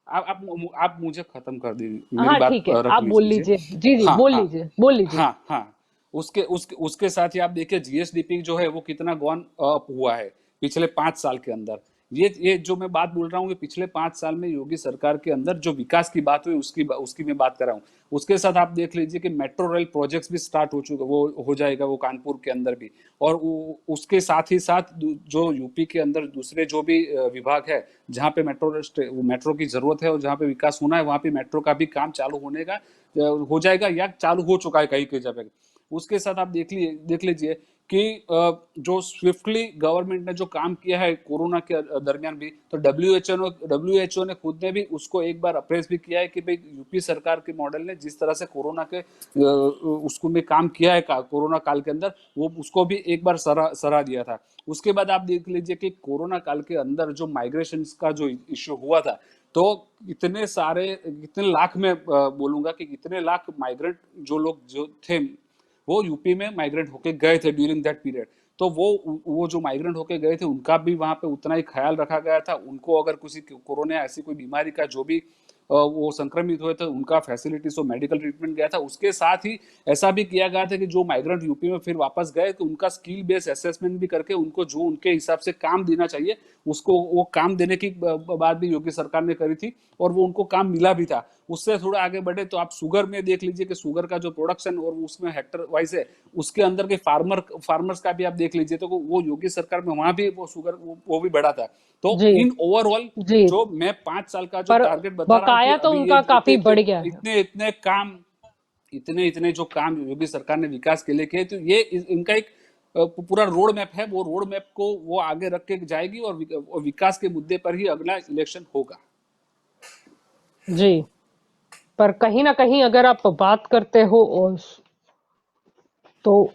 Speaker 3: आप मुझे खत्म कर दीजिए, मेरी
Speaker 1: हाँ
Speaker 3: बात
Speaker 1: ठीक है,
Speaker 3: रख
Speaker 1: आप बोल
Speaker 3: लीजिए।
Speaker 1: लीजिए। जी जी,
Speaker 3: हाँ
Speaker 1: बोल
Speaker 3: हाँ
Speaker 1: लीजिए, बोल लीजिए।
Speaker 3: हाँ हाँ। उसके उसके उसके साथ ही आप देखिए जीएसडीपी जो है वो कितना गॉन अप हुआ है पिछले 5 साल के अंदर। ये जो मैं बात बोल रहा हूँ, ये पिछले 5 साल में योगी सरकार के अंदर जो विकास की बात हुई उसकी मैं बात कर रहा हूँ। उसके साथ आप देख लीजिए कि मेट्रो रेल प्रोजेक्ट्स भी स्टार्ट हो चुके, वो हो जाएगा वो कानपुर के अंदर भी। और उसके साथ ही साथ जो यूपी के अंदर दूसरे जो भी विभाग है जहाँ पे मेट्रो की जरूरत है और जहाँ पे विकास होना है वहाँ पे मेट्रो का भी काम चालू होने का हो जाएगा या चालू हो चुका है कहीं कहीं जगह। उसके साथ आप देख लीजिए कि जो स्विफ्टली गवर्नमेंट ने जो काम किया है कोरोना के दरमियान भी, तो डब्ल्यूएचओ ने खुद ने भी उसको एक बार अप्रेस भी किया है कि भाई यूपी सरकार के मॉडल ने जिस तरह से कोरोना के उसको में काम किया है कोरोना काल के अंदर, वो उसको भी एक बार सराह दिया था। उसके बाद आप देख लीजिए कि कोरोना काल के अंदर जो माइग्रेशन का जो इश्यू हुआ था, तो कितने लाख में बोलूंगा कि कितने लाख माइग्रेंट जो लोग जो थे वो यूपी में माइग्रेंट होके गए थे ड्यूरिंग दैट पीरियड। तो वो जो माइग्रेंट होके गए थे उनका भी वहां पे उतना ही ख्याल रखा गया था। उनको अगर किसी कोरोना ऐसी कोई बीमारी का जो भी वो संक्रमित हुए थे उनका फैसिलिटीज और मेडिकल ट्रीटमेंट गया था। उसके साथ ही ऐसा भी किया गया था कि जो माइग्रेंट यूपी में फिर वापस गए तो उनका स्किल बेस्ड असेसमेंट भी करके उनको जो उनके हिसाब से काम देना चाहिए उसको वो काम देने की बात भी योगी सरकार ने करी थी और वो उनको काम मिला भी था। उससे थोड़ा आगे बढ़े तो आप शुगर में देख लीजिए कि शुगर का जो प्रोडक्शन और उसमें हेक्टर वाइज है उसके अंदर के फार्मर्स का भी आप देख लीजिए तो वो योगी सरकार में वहां भी वो शुगर वो भी बढ़ा था। तो
Speaker 1: जी
Speaker 3: इन ओवरऑल
Speaker 1: जी।
Speaker 3: जो मैं 5 साल का जो
Speaker 1: पर
Speaker 3: टारगेट बता रहा हूँ कि
Speaker 1: बकाया तो
Speaker 3: अभी ये
Speaker 1: उनका काफी बढ़ गया है।
Speaker 3: इतने जो काम योगी सरकार ने विकास के लिए किए, तो ये इनका एक पूरा रोड मैप है। वो रोड मैप को वो आगे रख के जाएगी और विकास के मुद्दे पर ही अगला इलेक्शन होगा।
Speaker 1: जी, पर कहीं ना कहीं अगर आप बात करते हो तो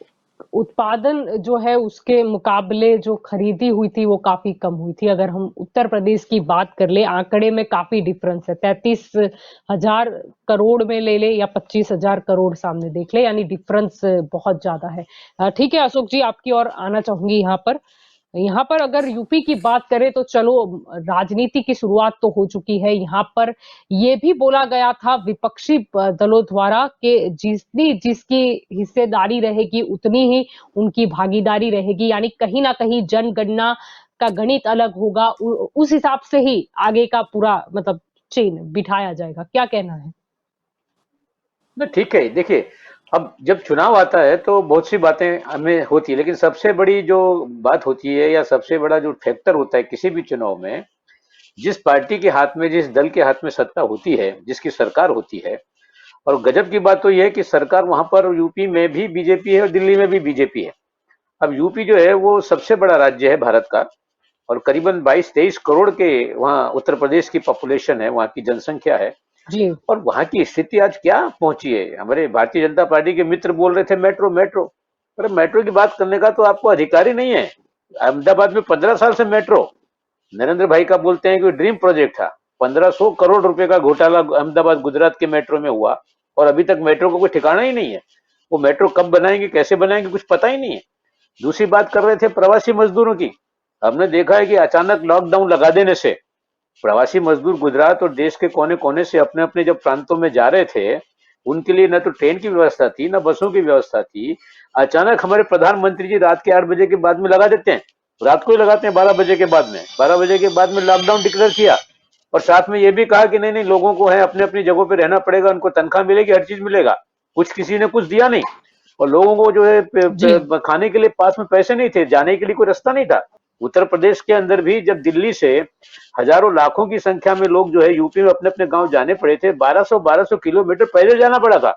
Speaker 1: उत्पादन जो है उसके मुकाबले जो खरीदी हुई थी वो काफी कम हुई थी। अगर हम उत्तर प्रदेश की बात कर ले, आंकड़े में काफी डिफरेंस है। 33,000 करोड़ में ले ले या 25,000 करोड़ सामने देख ले, यानी डिफरेंस बहुत ज्यादा है। ठीक है अशोक जी, आपकी ओर आना चाहूंगी। यहाँ पर अगर यूपी की बात करें तो चलो, राजनीति की शुरुआत तो हो चुकी है। यहाँ पर ये भी बोला गया था विपक्षी दलों द्वारा कि जितनी जिसकी हिस्सेदारी रहेगी उतनी ही उनकी भागीदारी रहेगी, यानी कहीं ना कहीं जनगणना का गणित अलग होगा, उस हिसाब से ही आगे का पूरा मतलब चेन बिठाया जाएगा। क्या कहना है?
Speaker 4: ना ठीक है, देखिए, अब जब चुनाव आता है तो बहुत सी बातें हमें होती है, लेकिन सबसे बड़ी जो बात होती है या सबसे बड़ा जो फैक्टर होता है किसी भी चुनाव में, जिस पार्टी के हाथ में, जिस दल के हाथ में सत्ता होती है, जिसकी सरकार होती है, और गजब की बात तो यह है कि सरकार वहां पर यूपी में भी बीजेपी है और दिल्ली में भी बीजेपी है। अब यूपी जो है वो सबसे बड़ा राज्य है भारत का, और करीबन 22-23 करोड़ के वहाँ उत्तर प्रदेश की पॉपुलेशन है, वहाँ की जनसंख्या है।
Speaker 1: जी
Speaker 4: और वहां की स्थिति आज क्या पहुंची है। हमारे भारतीय जनता पार्टी के मित्र बोल रहे थे मेट्रो मेट्रो, अरे मेट्रो की बात करने का तो आपको अधिकार ही नहीं है। अहमदाबाद में 15 साल से मेट्रो, नरेंद्र भाई का बोलते हैं कि ड्रीम प्रोजेक्ट था। 1500 करोड़ रुपए का घोटाला अहमदाबाद गुजरात के मेट्रो में हुआ और अभी तक मेट्रो को कोई ठिकाना ही नहीं है। वो मेट्रो कब बनाएंगे, कैसे बनाएंगे, कुछ पता ही नहीं है। दूसरी बात कर रहे थे प्रवासी मजदूरों की। हमने देखा है कि अचानक लॉकडाउन लगा देने से प्रवासी मजदूर गुजरात और देश के कोने कोने से अपने अपने जब प्रांतों में जा रहे थे, उनके लिए न तो ट्रेन की व्यवस्था थी, न बसों की व्यवस्था थी। अचानक हमारे प्रधानमंत्री जी रात के 8 बजे के बाद में लगा देते हैं, रात को ही लगाते हैं, 12 बजे के बाद में, 12 बजे के बाद में लॉकडाउन डिक्लेयर किया। और साथ में ये भी कहा कि नहीं नहीं, लोगों को है अपने अपनी जगहों पे रहना पड़ेगा, उनको तनख्वाह मिलेगी, हर चीज मिलेगा। कुछ किसी ने कुछ दिया नहीं, और लोगों को जो है
Speaker 1: जी
Speaker 4: खाने के लिए पास में पैसे नहीं थे, जाने के लिए कोई रास्ता नहीं था। उत्तर प्रदेश के अंदर भी जब दिल्ली से हजारों लाखों की संख्या में लोग जो है यूपी में अपने अपने गांव जाने पड़े थे, 1200 किलोमीटर पैदल जाना पड़ा था।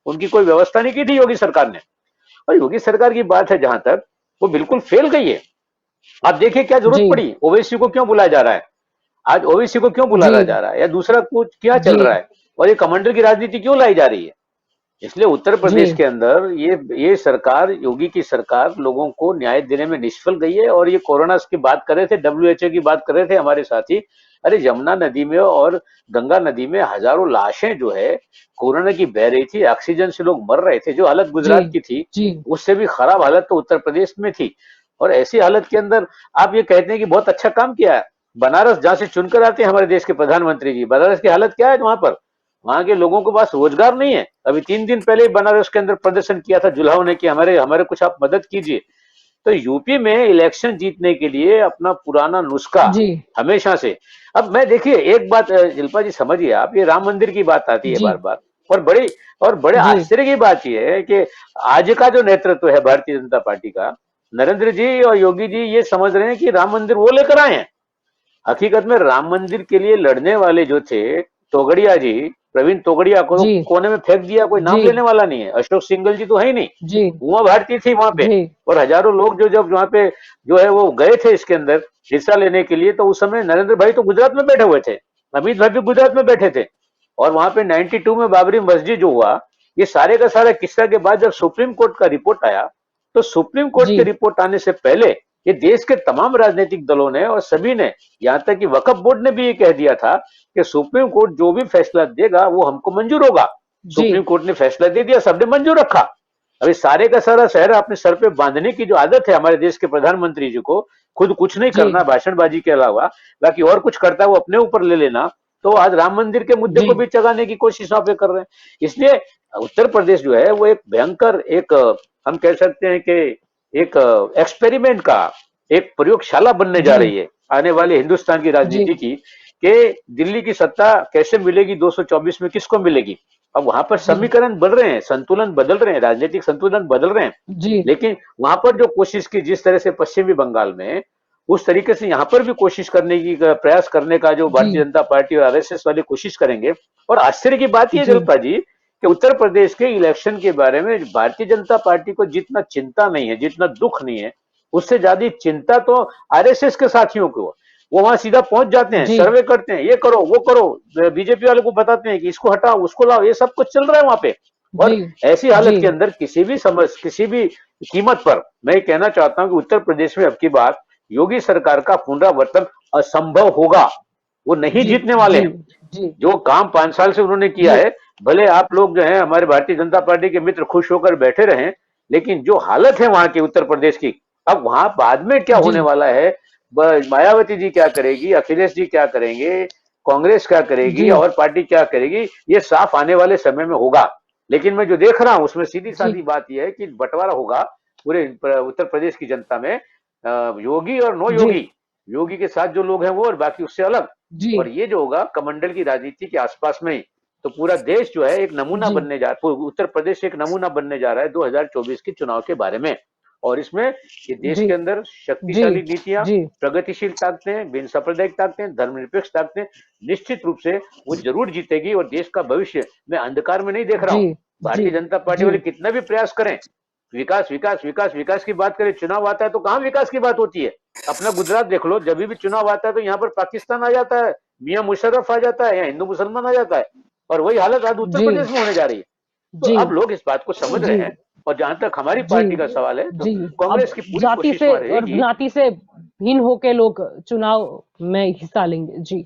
Speaker 4: उनकी कोई व्यवस्था नहीं की थी योगी सरकार ने। और योगी सरकार की बात है जहां तक, वो बिल्कुल फेल गई है। आप देखिए क्या जरूरत
Speaker 1: जी
Speaker 4: पड़ी, ओवैसी को क्यों बुलाया जा रहा है, आज ओवैसी को क्यों
Speaker 1: जी
Speaker 4: बुलाया जा रहा है, या दूसरा कुछ क्या चल
Speaker 1: जी
Speaker 4: रहा है, और ये कमांडर की राजनीति क्यों लाई जा रही है। इसलिए उत्तर प्रदेश
Speaker 1: जी
Speaker 4: के अंदर ये सरकार, योगी की सरकार, लोगों को न्याय देने में निष्फल गई है। और ये कोरोना की बात कर रहे थे, WHO की बात कर रहे थे हमारे साथी, अरे यमुना नदी में और गंगा नदी में हजारों लाशें जो है कोरोना की बह रही थी, ऑक्सीजन से लोग मर रहे थे। जो हालत
Speaker 1: जी
Speaker 4: गुजरात की थी,
Speaker 1: जी
Speaker 4: उससे भी खराब हालत तो उत्तर प्रदेश में थी। और ऐसी हालत के अंदर आप ये कहते हैं कि बहुत अच्छा काम किया है। बनारस जहां से चुनकर आते हैं हमारे देश के प्रधानमंत्री जी, बनारस की हालत क्या है वहां पर? वहां के लोगों के पास रोजगार नहीं है। अभी 3 दिन पहले ही बनारस के अंदर प्रदर्शन किया था जुलाहों ने कि हमारे हमारे कुछ आप मदद कीजिए। तो यूपी में इलेक्शन जीतने के लिए अपना पुराना नुस्खा
Speaker 1: जी
Speaker 4: हमेशा से। अब मैं देखिए एक बात शिल्पा जी समझिए, आप ये राम मंदिर की बात आती है
Speaker 1: जी
Speaker 4: बार बार, और बड़े
Speaker 1: जी
Speaker 4: आश्चर्य की बात यह है कि आज का जो नेतृत्व है भारतीय जनता पार्टी का, नरेंद्र जी और योगी जी ये समझ रहे हैं कि राम मंदिर वो लेकर आए हैं। हकीकत में राम मंदिर के लिए लड़ने वाले जो थे, तोगड़िया जी, प्रवीण तोगड़िया को तो
Speaker 1: जी
Speaker 4: कोने में फेंक दिया, कोई
Speaker 1: जी
Speaker 4: नाम लेने वाला नहीं है। अशोक सिंघल जी तो है ही नहीं,
Speaker 1: जी
Speaker 4: उमा भारती थी वहां पे।
Speaker 1: जी
Speaker 4: और हजारों लोग जो जब वहां पे जो है वो गए थे इसके अंदर हिस्सा लेने के लिए, तो उस समय नरेंद्र भाई तो गुजरात में बैठे हुए थे, अमित भाई भी गुजरात में बैठे थे। और वहां पे 92 में बाबरी मस्जिद जो हुआ, ये सारे का सारा किस्सा के बाद जब सुप्रीम कोर्ट का रिपोर्ट आया, तो सुप्रीम कोर्ट
Speaker 1: जी
Speaker 4: के रिपोर्ट आने से पहले ये देश के तमाम राजनीतिक दलों ने और सभी ने, यहां तक कि वक्फ बोर्ड ने भी ये कह दिया था कि सुप्रीम कोर्ट जो भी फैसला देगा वो हमको मंजूर होगा।
Speaker 1: जी
Speaker 4: सुप्रीम कोर्ट ने फैसला दे दिया, सबने मंजूर रखा। अभी सारे का सारा शहर अपने सर पे बांधने की जो आदत है हमारे देश के प्रधानमंत्री जी को, खुद कुछ नहीं
Speaker 1: जी
Speaker 4: करना भाषणबाजी के अलावा, बाकी और कुछ करता है वो अपने ऊपर ले लेना, तो आज राम मंदिर के मुद्दे
Speaker 1: जी
Speaker 4: को भी चगाने की कोशिश वहां पे कर रहे हैं। इसलिए उत्तर प्रदेश जो है वो एक भयंकर एक हम कह सकते हैं कि एक एक्सपेरिमेंट का एक प्रयोगशाला बनने जा
Speaker 1: जी
Speaker 4: रही है आने वाले हिंदुस्तान की
Speaker 1: जी
Speaker 4: राजनीति की, कि दिल्ली की सत्ता कैसे मिलेगी 224 में, किसको मिलेगी। अब वहां पर
Speaker 1: जी
Speaker 4: समीकरण बढ़ रहे हैं, संतुलन बदल रहे हैं, राजनीतिक संतुलन बदल रहे हैं।
Speaker 1: जी
Speaker 4: लेकिन वहां पर जो कोशिश की जिस तरह से पश्चिमी बंगाल में, उस तरीके से यहाँ पर भी कोशिश करने की प्रयास करने का जो
Speaker 1: जी
Speaker 4: भारतीय जनता पार्टी और आरएसएस वाले कोशिश करेंगे। और आश्चर्य की बात यह
Speaker 1: जी
Speaker 4: जलपा जी कि उत्तर प्रदेश के इलेक्शन के बारे में भारतीय जनता पार्टी को जितना चिंता नहीं है, जितना दुख नहीं है, उससे ज्यादा चिंता तो आरएसएस के साथियों को। वो वहां सीधा पहुंच जाते हैं,
Speaker 1: जी
Speaker 4: सर्वे करते हैं, ये करो वो करो, बीजेपी वाले को बताते हैं कि इसको हटाओ उसको लाओ, ये सब कुछ चल रहा है वहां पे।
Speaker 1: जी
Speaker 4: और ऐसी
Speaker 1: जी
Speaker 4: हालत के अंदर किसी भी कीमत पर मैं कहना चाहता हूं कि उत्तर प्रदेश में अब की बार योगी सरकार का पुनरावर्तन असंभव होगा। वो नहीं
Speaker 1: जी
Speaker 4: जीतने वाले
Speaker 1: जी
Speaker 4: हैं।
Speaker 1: जी
Speaker 4: जो काम 5 साल से उन्होंने किया
Speaker 1: जी
Speaker 4: है, भले आप लोग जो है हमारे भारतीय जनता पार्टी के मित्र खुश होकर बैठे रहें, लेकिन जो हालत है वहां की उत्तर प्रदेश की, अब वहां बाद में क्या
Speaker 1: जी
Speaker 4: होने वाला है, मायावती जी क्या करेगी, अखिलेश जी क्या करेंगे, कांग्रेस क्या करेगी
Speaker 1: जी
Speaker 4: और पार्टी क्या करेगी, ये साफ आने वाले समय में होगा। लेकिन मैं जो देख रहा हूं उसमें सीधी
Speaker 1: जी
Speaker 4: साधी बात यह है कि बंटवारा होगा पूरे उत्तर प्रदेश की जनता में, योगी और नो
Speaker 1: जी
Speaker 4: योगी, योगी के साथ जो लोग हैं वो और बाकी उससे अलग।
Speaker 1: जी
Speaker 4: और ये जो होगा कमंडल की राजनीति के आसपास में ही, तो पूरा देश जो है एक नमूना
Speaker 1: जी
Speaker 4: बनने जा, उत्तर प्रदेश एक नमूना बनने जा रहा है 2024 के चुनाव के बारे में। और इसमें ये देश
Speaker 1: जी
Speaker 4: के अंदर
Speaker 1: जी
Speaker 4: शक्तिशाली नीतियां,
Speaker 1: जी
Speaker 4: प्रगतिशील ताकतें, बिन सांप्रदायिक ताकतें, धर्मनिरपेक्ष ताकतें, निश्चित रूप से वो जरूर जीतेगी। और देश का भविष्य मैं अंधकार में नहीं देख रहा
Speaker 1: जी
Speaker 4: हूँ।
Speaker 1: जी
Speaker 4: भारतीय जनता पार्टी
Speaker 1: जी
Speaker 4: वाले कितना भी प्रयास करें, विकास विकास विकास विकास की बात करें, चुनाव आता है तो कहाँ विकास की बात होती है। अपना गुजरात देख लो, जब भी चुनाव आता है तो यहाँ पर पाकिस्तान आ जाता है, मियां मुशर्रफ आ जाता है, या हिंदू मुसलमान आ जाता है। और वही हालत आज उत्तर
Speaker 1: जी
Speaker 4: प्रदेश में होने जा रही है। तो
Speaker 1: जी
Speaker 4: अब लोग इस बात को समझ रहे
Speaker 1: जी
Speaker 4: हैं। और जहां तक हमारी
Speaker 1: जी
Speaker 4: पार्टी का सवाल है, तो
Speaker 1: जी अब
Speaker 4: कांग्रेस की पूरी
Speaker 1: जाति
Speaker 4: कोशिश
Speaker 1: से
Speaker 4: वहां
Speaker 1: और
Speaker 4: रहेगी।
Speaker 1: ज्ञाति से भिन्न होके लोग चुनाव में हिस्सा लेंगे। जी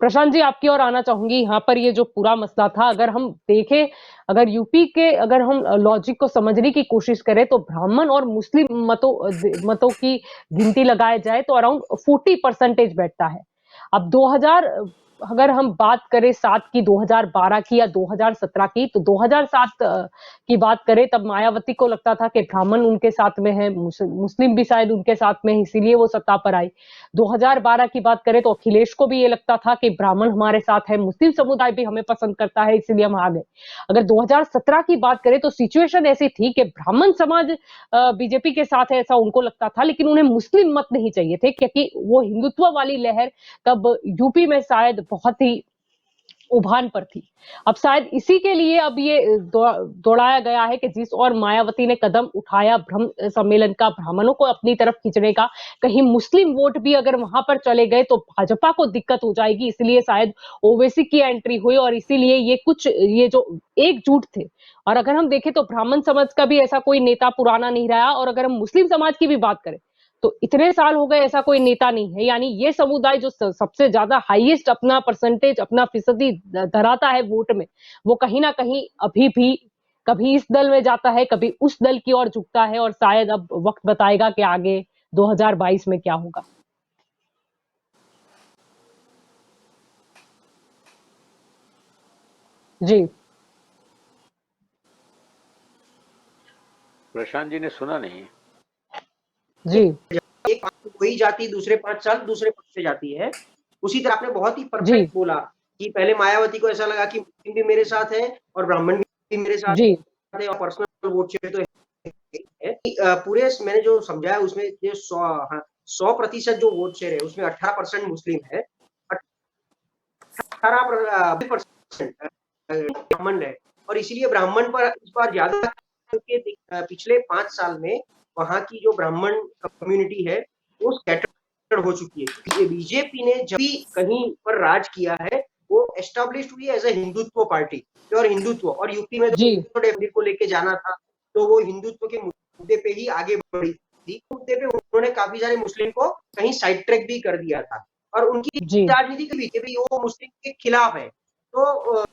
Speaker 1: प्रशांत जी, आपकी ओर आना चाहूंगी। यहाँ पर ये जो पूरा मसला था, अगर हम देखें, अगर यूपी के अगर हम लॉजिक को समझने की कोशिश करें, तो ब्राह्मण और मुस्लिम मतों की गिनती लगाए जाए तो अराउंड 40% बैठता है। अब 2000 अगर हम बात करें 7 की, 2012 की या 2017 की, तो 2007 की बात करें तब मायावती को लगता था कि ब्राह्मण उनके साथ में है, मुस्लिम भी शायद उनके साथ में है, इसीलिए वो सत्ता पर आई। 2012 की बात करें तो अखिलेश को भी ये लगता था कि ब्राह्मण हमारे साथ है, मुस्लिम समुदाय भी हमें पसंद करता है, इसीलिए हम आ गए। अगर 2017 की बात करें तो सिचुएशन ऐसी थी कि ब्राह्मण समाज बीजेपी के साथ है, ऐसा उनको लगता था, लेकिन उन्हें मुस्लिम मत नहीं चाहिए थे, क्योंकि वो हिंदुत्व वाली लहर तब यूपी में शायद बहुत ही उभान पर थी। अब शायद इसी के लिए अब ये दौड़ाया गया है कि जिस और मायावती ने कदम उठाया ब्रह्म सम्मेलन का, ब्राह्मणों को अपनी तरफ खींचने का, कहीं मुस्लिम वोट भी अगर वहां पर चले गए तो भाजपा को दिक्कत हो जाएगी, इसलिए शायद ओवैसी की एंट्री हुई और इसीलिए ये जो एकजुट थे। और अगर हम देखें तो ब्राह्मण समाज का भी ऐसा कोई नेता पुराना नहीं रहा, और अगर हम मुस्लिम समाज की भी बात करें तो इतने साल हो गए ऐसा कोई नेता नहीं है। यानी ये समुदाय जो सबसे ज्यादा हाईएस्ट अपना परसेंटेज, अपना फीसदी धराता है वोट में, वो कहीं ना कहीं अभी भी कभी इस दल में जाता है, कभी उस दल की ओर झुकता है, और शायद अब वक्त बताएगा कि आगे 2022 में क्या होगा। जी
Speaker 4: प्रशांत जी ने सुना नहीं।
Speaker 1: जी
Speaker 2: एक वही जाति दूसरे 5 साल दूसरे पक्ष से जाती है। उसी तरह आपने बहुत ही
Speaker 1: जी
Speaker 2: परफेक्ट बोला कि पहले मायावती को ऐसा लगा कि मुस्लिम भी मेरे साथ है और ब्राह्मण भी मेरे साथ
Speaker 1: जी
Speaker 2: है और पर्सनल वोट शेयर तो है। पूरे मैंने जो समझाया उसमें ये 100% जो वोट शेयर है उसमें 18% मुस्लिम है, 18% ब्राह्मण है, और इसीलिए ब्राह्मण पर इस बार ज्यादा, क्योंकि पिछले 5 साल में वहां की जो ब्राह्मण कम्युनिटी है वो स्कैटर्ड हो चुकी है। बीजेपी ने जब भी कहीं पर राज किया है वो एस्टैब्लिश्ड हुई एज ए हिंदुत्व पार्टी, और हिंदुत्व, और यूपी में
Speaker 1: जी
Speaker 2: तो को लेके जाना था तो वो हिंदुत्व के मुद्दे पे ही आगे बढ़ी थी। मुद्दे पे उन्होंने काफी सारे मुस्लिम को कहीं साइड ट्रैक भी कर दिया था, और उनकी
Speaker 1: जी
Speaker 2: राजनीति के बीच भी वो मुस्लिम के खिलाफ है। तो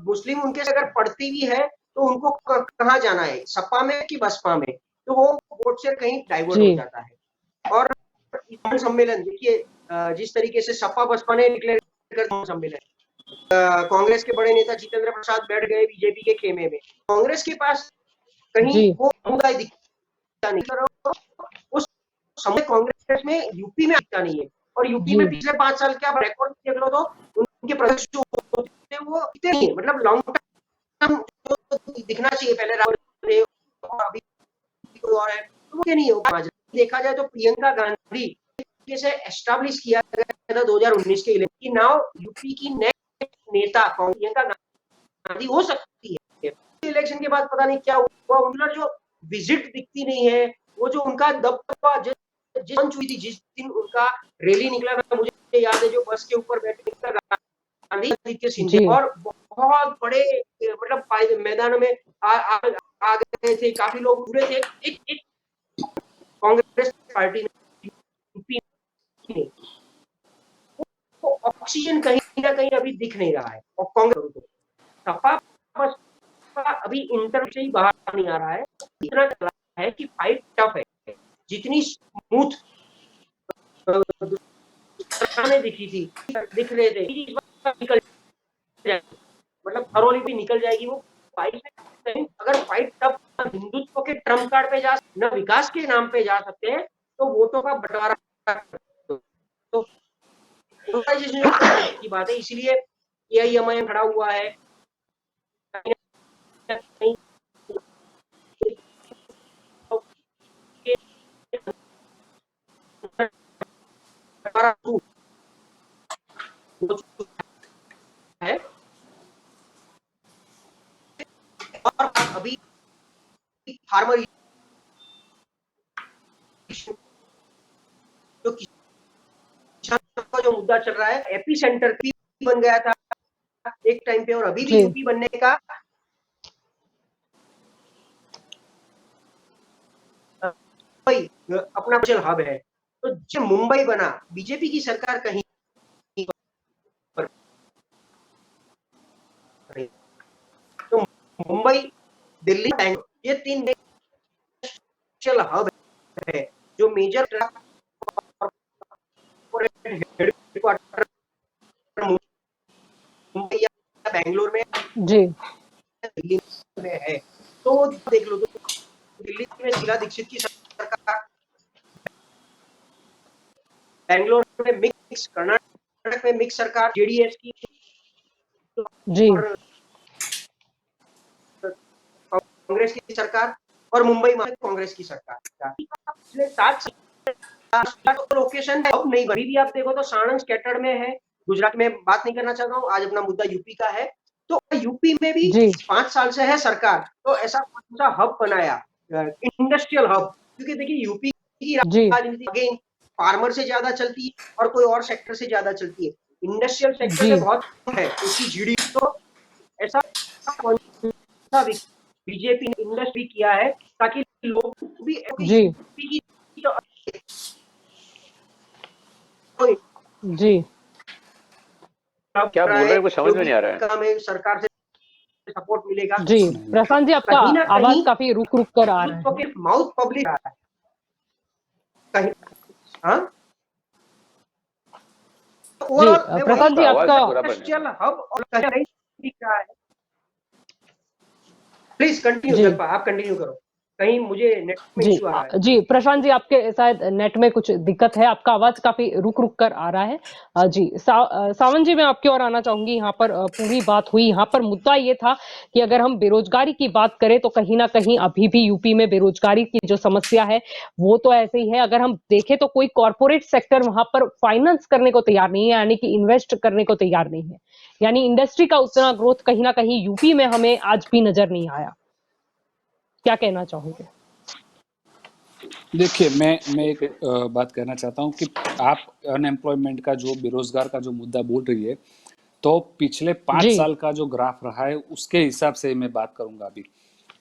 Speaker 2: मुस्लिम उनके से अगर पढ़ती भी है तो उनको कहाँ जाना है, सपा में कि बसपा में, तो वो वोट से कहीं डाइवर्ट हो
Speaker 1: जी
Speaker 2: जाता है। और सम्मेलन देखिए, जिस तरीके से सपा बसपा ने डिक्लेयर कर सम्मेलन, कांग्रेस के बड़े नेता जितेंद्र प्रसाद बैठ गए बीजेपी के खेमे में, कांग्रेस के पास कहीं
Speaker 1: जी
Speaker 2: वो समुदाय दिखता नहीं, उस समय कांग्रेस में यूपी में आता नहीं है, और यूपी
Speaker 1: जी
Speaker 2: में पिछले 5 साल के आप रिकॉर्ड देख लो तो उनके प्रदेश जो होते हैं वो इतने नहीं है, मतलब लॉन्ग टर्म जो दिखना चाहिए पहले राहुल और अभी कोई और है तो वो नहीं होगा। देखा जाए तो प्रियंका गांधी से एस्टैब्लिश किया गया था 2019 के इलेक्शन की, नाउ यूपी की नेक्स्ट नेता प्रियंका गांधी हो सकती है। इलेक्शन के बाद पता नहीं क्या हुआ, उनका जो विजिट दिखती नहीं है, वो जो उनका दबदबा जिस हुई थी, जिस दिन उनका रैली निकला था, मुझे याद है जो बस के ऊपर बैठे गांधी आदित्य सिंधिया,
Speaker 1: जी
Speaker 2: और बहुत बड़े मतलब मैदान में आ गए थे, काफी लोग उड़े थे। एक कांग्रेस पार्टी ने तो ऑक्सीजन कहीं ना कहीं अभी दिख नहीं रहा है, और कांग्रेस सपा बसपा अभी इंटर से ही बाहर नहीं आ रहा है। इतना चला है कि फाइट टफ है, जितनी स्मूथ दिखी थी, दिख रहे थे निकल जाएगी, मतलब थरोली भी निकल जाएगी वो फाइट में। अगर फाइट टफ हिंदुत्व के ट्रम्प कार्ड पे जा, न विकास के नाम पे जा सकते हैं, तो वोटों का बंटवारा तो की बात है, इसीलिए एआईएमआईएम खड़ा हुआ है। है और अभी फार्मर जो किसान का जो मुद्दा चल रहा है, एपी सेंटर भी बन गया था एक टाइम पे, और अभी भी यूपी बनने का अपना चल हब है। तो जब मुंबई बना, बीजेपी की सरकार कहीं पर, तो मुंबई, दिल्ली, बैंगलोर, ये 3 चल हब है जो मेजर हेडक्वार्टर मुंबई या बैंगलोर में,
Speaker 1: जी
Speaker 2: दिल्ली में है। तो देख लो, तो दिल्ली में शीला दीक्षित की सरकार, बैंगलोर में मिक्स, कर्नाटक में मिक्स सरकार जेडीएस की,
Speaker 1: जी
Speaker 2: और कांग्रेस की सरकार, और मुंबई में कांग्रेस की सरकार। पिछले 7 साल लोकेशन अब नहीं बनी भी, आप देखो तो साणंद स्कैटर्ड में है, गुजरात में बात नहीं करना चाहता हूँ, आज अपना मुद्दा यूपी का है। तो यूपी में भी 5 साल से है सरकार, तो ऐसा कौन सा हब बनाया, इंडस्ट्रियल हब, क्योंकि देखिए यूपी की राजनीति अगेन फार्मर से ज्यादा चलती है और कोई और सेक्टर से ज्यादा चलती है, इंडस्ट्रियल सेक्टर से बहुत है उसकी जीडीपी। तो ऐसा कौन सा बीजेपी ने इंडस्ट्री किया है ताकि लोग भी
Speaker 1: जी
Speaker 4: क्या बोल रहे हैं, कुछ समझ में नहीं आ रहा है।
Speaker 2: हमें सरकार से सपोर्ट मिलेगा।
Speaker 1: जी प्रशांत जी, आपका आवाज काफी रुक रुक कर आ रहा है।
Speaker 2: तो माउथ पब्लिक आ रहा है कहीं।
Speaker 1: जी प्रशांत जी, आपका
Speaker 2: इंडस्ट्रियल हब और कहीं दिख रहा है। प्लीज कंटिन्यू, आप कंटिन्यू करो, कहीं मुझे नेट में इशू आ रहा है।
Speaker 1: जी प्रशांत जी, आपके शायद नेट में कुछ दिक्कत है, आपका आवाज काफी रुक रुक कर आ रहा है। जी सावन जी, मैं आपकी ओर आना चाहूंगी। यहाँ पर पूरी बात हुई, यहाँ पर मुद्दा ये था कि अगर हम बेरोजगारी की बात करें तो कहीं ना कहीं अभी भी यूपी में बेरोजगारी की जो समस्या है वो तो ऐसे ही है। अगर हम देखें तो कोई कॉर्पोरेट सेक्टर वहां पर फाइनेंस करने को तैयार नहीं है, यानी कि इन्वेस्ट करने को तैयार नहीं है, यानी इंडस्ट्री का उतना ग्रोथ कहीं ना कहीं यूपी में हमें आज भी नजर नहीं आया। क्या कहना चाहोगे?
Speaker 3: देखिए, मैं एक बात कहना चाहता हूँ कि आप अनएम्प्लॉयमेंट का जो बेरोजगार का जो मुद्दा बोल रही है, तो पिछले 5 साल का जो ग्राफ रहा है उसके हिसाब से मैं बात करूंगा अभी।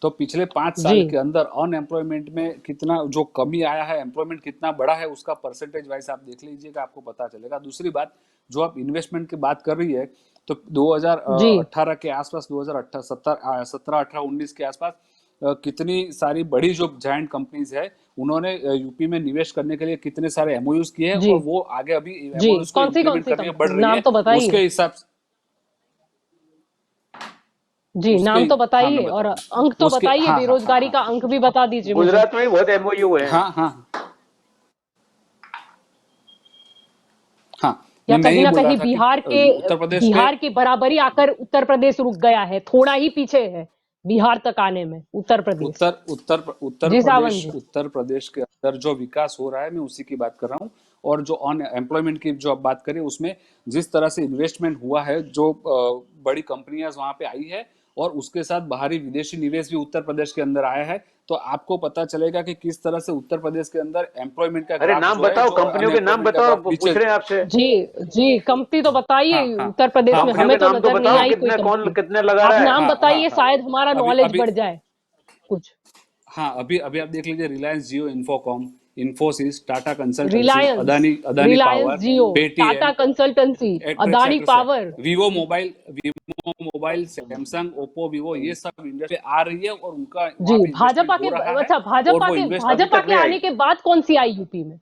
Speaker 3: तो पिछले 5 साल के अंदर अनएम्प्लॉयमेंट में कितना जो कमी आया है, एम्प्लॉयमेंट कितना बढ़ा है, उसका परसेंटेज वाइज आप देख लीजिएगा, आपको पता चलेगा। दूसरी बात, जो आप इन्वेस्टमेंट की बात कर रही है, तो 2018 के आसपास, 2017, 18, 19 के आसपास कितनी सारी बड़ी जो जायंट कंपनीज है उन्होंने यूपी में निवेश करने के लिए कितने सारे एमओयूज किए हैं, और वो आगे अभी एमओयूज को इम्प्लीमेंट करने बढ़ रही है, उसके हिसाब से।
Speaker 1: जी नाम तो बताइए और अंक तो बताइए, बेरोजगारी का अंक भी बता दीजिए।
Speaker 4: गुजरात में बहुत एमओयू है।
Speaker 1: या कहीं ना कहीं बिहार की बराबरी आकर उत्तर प्रदेश रुक गया है, थोड़ा ही पीछे है बिहार तक आने में उत्तर प्रदेश।
Speaker 3: उत्तर प्रदेश के अंदर जो विकास हो रहा है, मैं उसी की बात कर रहा हूँ। और जो अनएम्प्लॉयमेंट की जो आप बात करें, उसमें जिस तरह से इन्वेस्टमेंट हुआ है, जो बड़ी कंपनियां वहां पे आई है, और उसके साथ बाहरी विदेशी निवेश भी उत्तर प्रदेश के अंदर आया है, तो आपको पता चलेगा कि किस तरह से उत्तर प्रदेश के अंदर एम्प्लॉयमेंट का
Speaker 4: अरे नाम बताओ, कंपनियों के नाम बताओ, पूछ रहे हैं आपसे।
Speaker 1: जी कंपनी तो बताइए उत्तर प्रदेश में, हमें तो नजर नहीं आई कोई।
Speaker 4: कौन कितने लगा रहा है?
Speaker 1: नाम बताइए, शायद हमारा नॉलेज बढ़ जाए कुछ।
Speaker 3: अभी आप देख लीजिए, Reliance Jio, Infocomm, Infosys, Tata Consultancy, Adani Power, Paytm,
Speaker 1: Tata Consultancy, Adani Power,
Speaker 3: Vivo mobile, Samsung, Oppo, Vivo, ये सब इंडस्ट्री आ रही है, और उनका
Speaker 1: भाजपा के आने के बाद कौन सी आई यूपी में?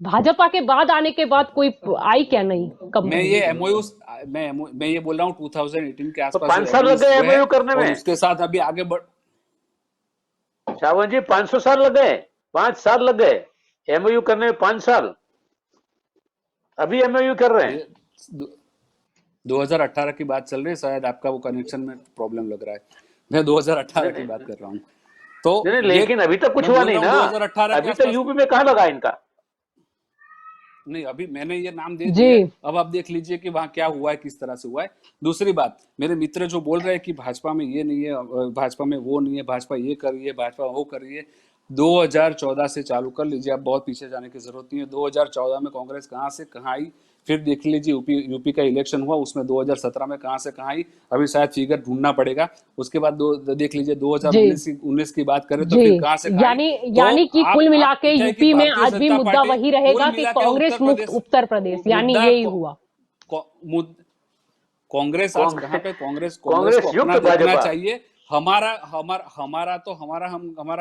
Speaker 1: भाजपा के बाद आने के बाद कोई आई क्या? नहीं
Speaker 3: मैं ये एमओयू मैं ये बोल रहा हूँ 2018 के आसपास
Speaker 4: 5 साल लग गए एमओयू करने में,
Speaker 3: उसके साथ अभी आगे बढ़।
Speaker 4: सावन जी 500 साल लग गए, 5 साल लग गए एमओयू करने में, 5 साल अभी एमओयू कर रहे हैं।
Speaker 3: 2018 की बात चल रही है, शायद आपका वो कनेक्शन में प्रॉब्लम लग रहा है। मैं 2018 की बात कर रहा हूँ। तो
Speaker 4: लेकिन अभी तक कुछ हुआ नहीं ना, अभी तक यूपी में कहाँ लगा इनका?
Speaker 3: नहीं, अभी मैंने ये नाम दे दिया, अब आप देख लीजिए कि वहां क्या हुआ है, किस तरह से हुआ है। दूसरी बात, मेरे मित्र जो बोल रहे हैं कि भाजपा में ये नहीं है, भाजपा में वो नहीं है, भाजपा ये कर रही है, भाजपा वो कर रही है, 2014 से चालू कर लीजिए, आप बहुत पीछे जाने की जरूरत नहीं है। 2014 में कांग्रेस कहाँ से कहाँ आई, फिर देख लीजिए यूपी का इलेक्शन हुआ, उसमें 2017 में कहाँ से कहाँ आई, अभी शायद फिगर ढूंढना पड़ेगा। उसके बाद देख लीजिए 2019 की बात करें तो फिर कहाँ से कहाँ आई।
Speaker 1: यानी कि कुल मिला के यूपी में आज भी मुद्दा वही रहेगा कि कांग्रेस मुक्त उत्तर प्रदेश, यानी यही हुआ।
Speaker 3: कांग्रेस आज कहाँ पे? कांग्रेस को अपना देखना चाहिए। हमारा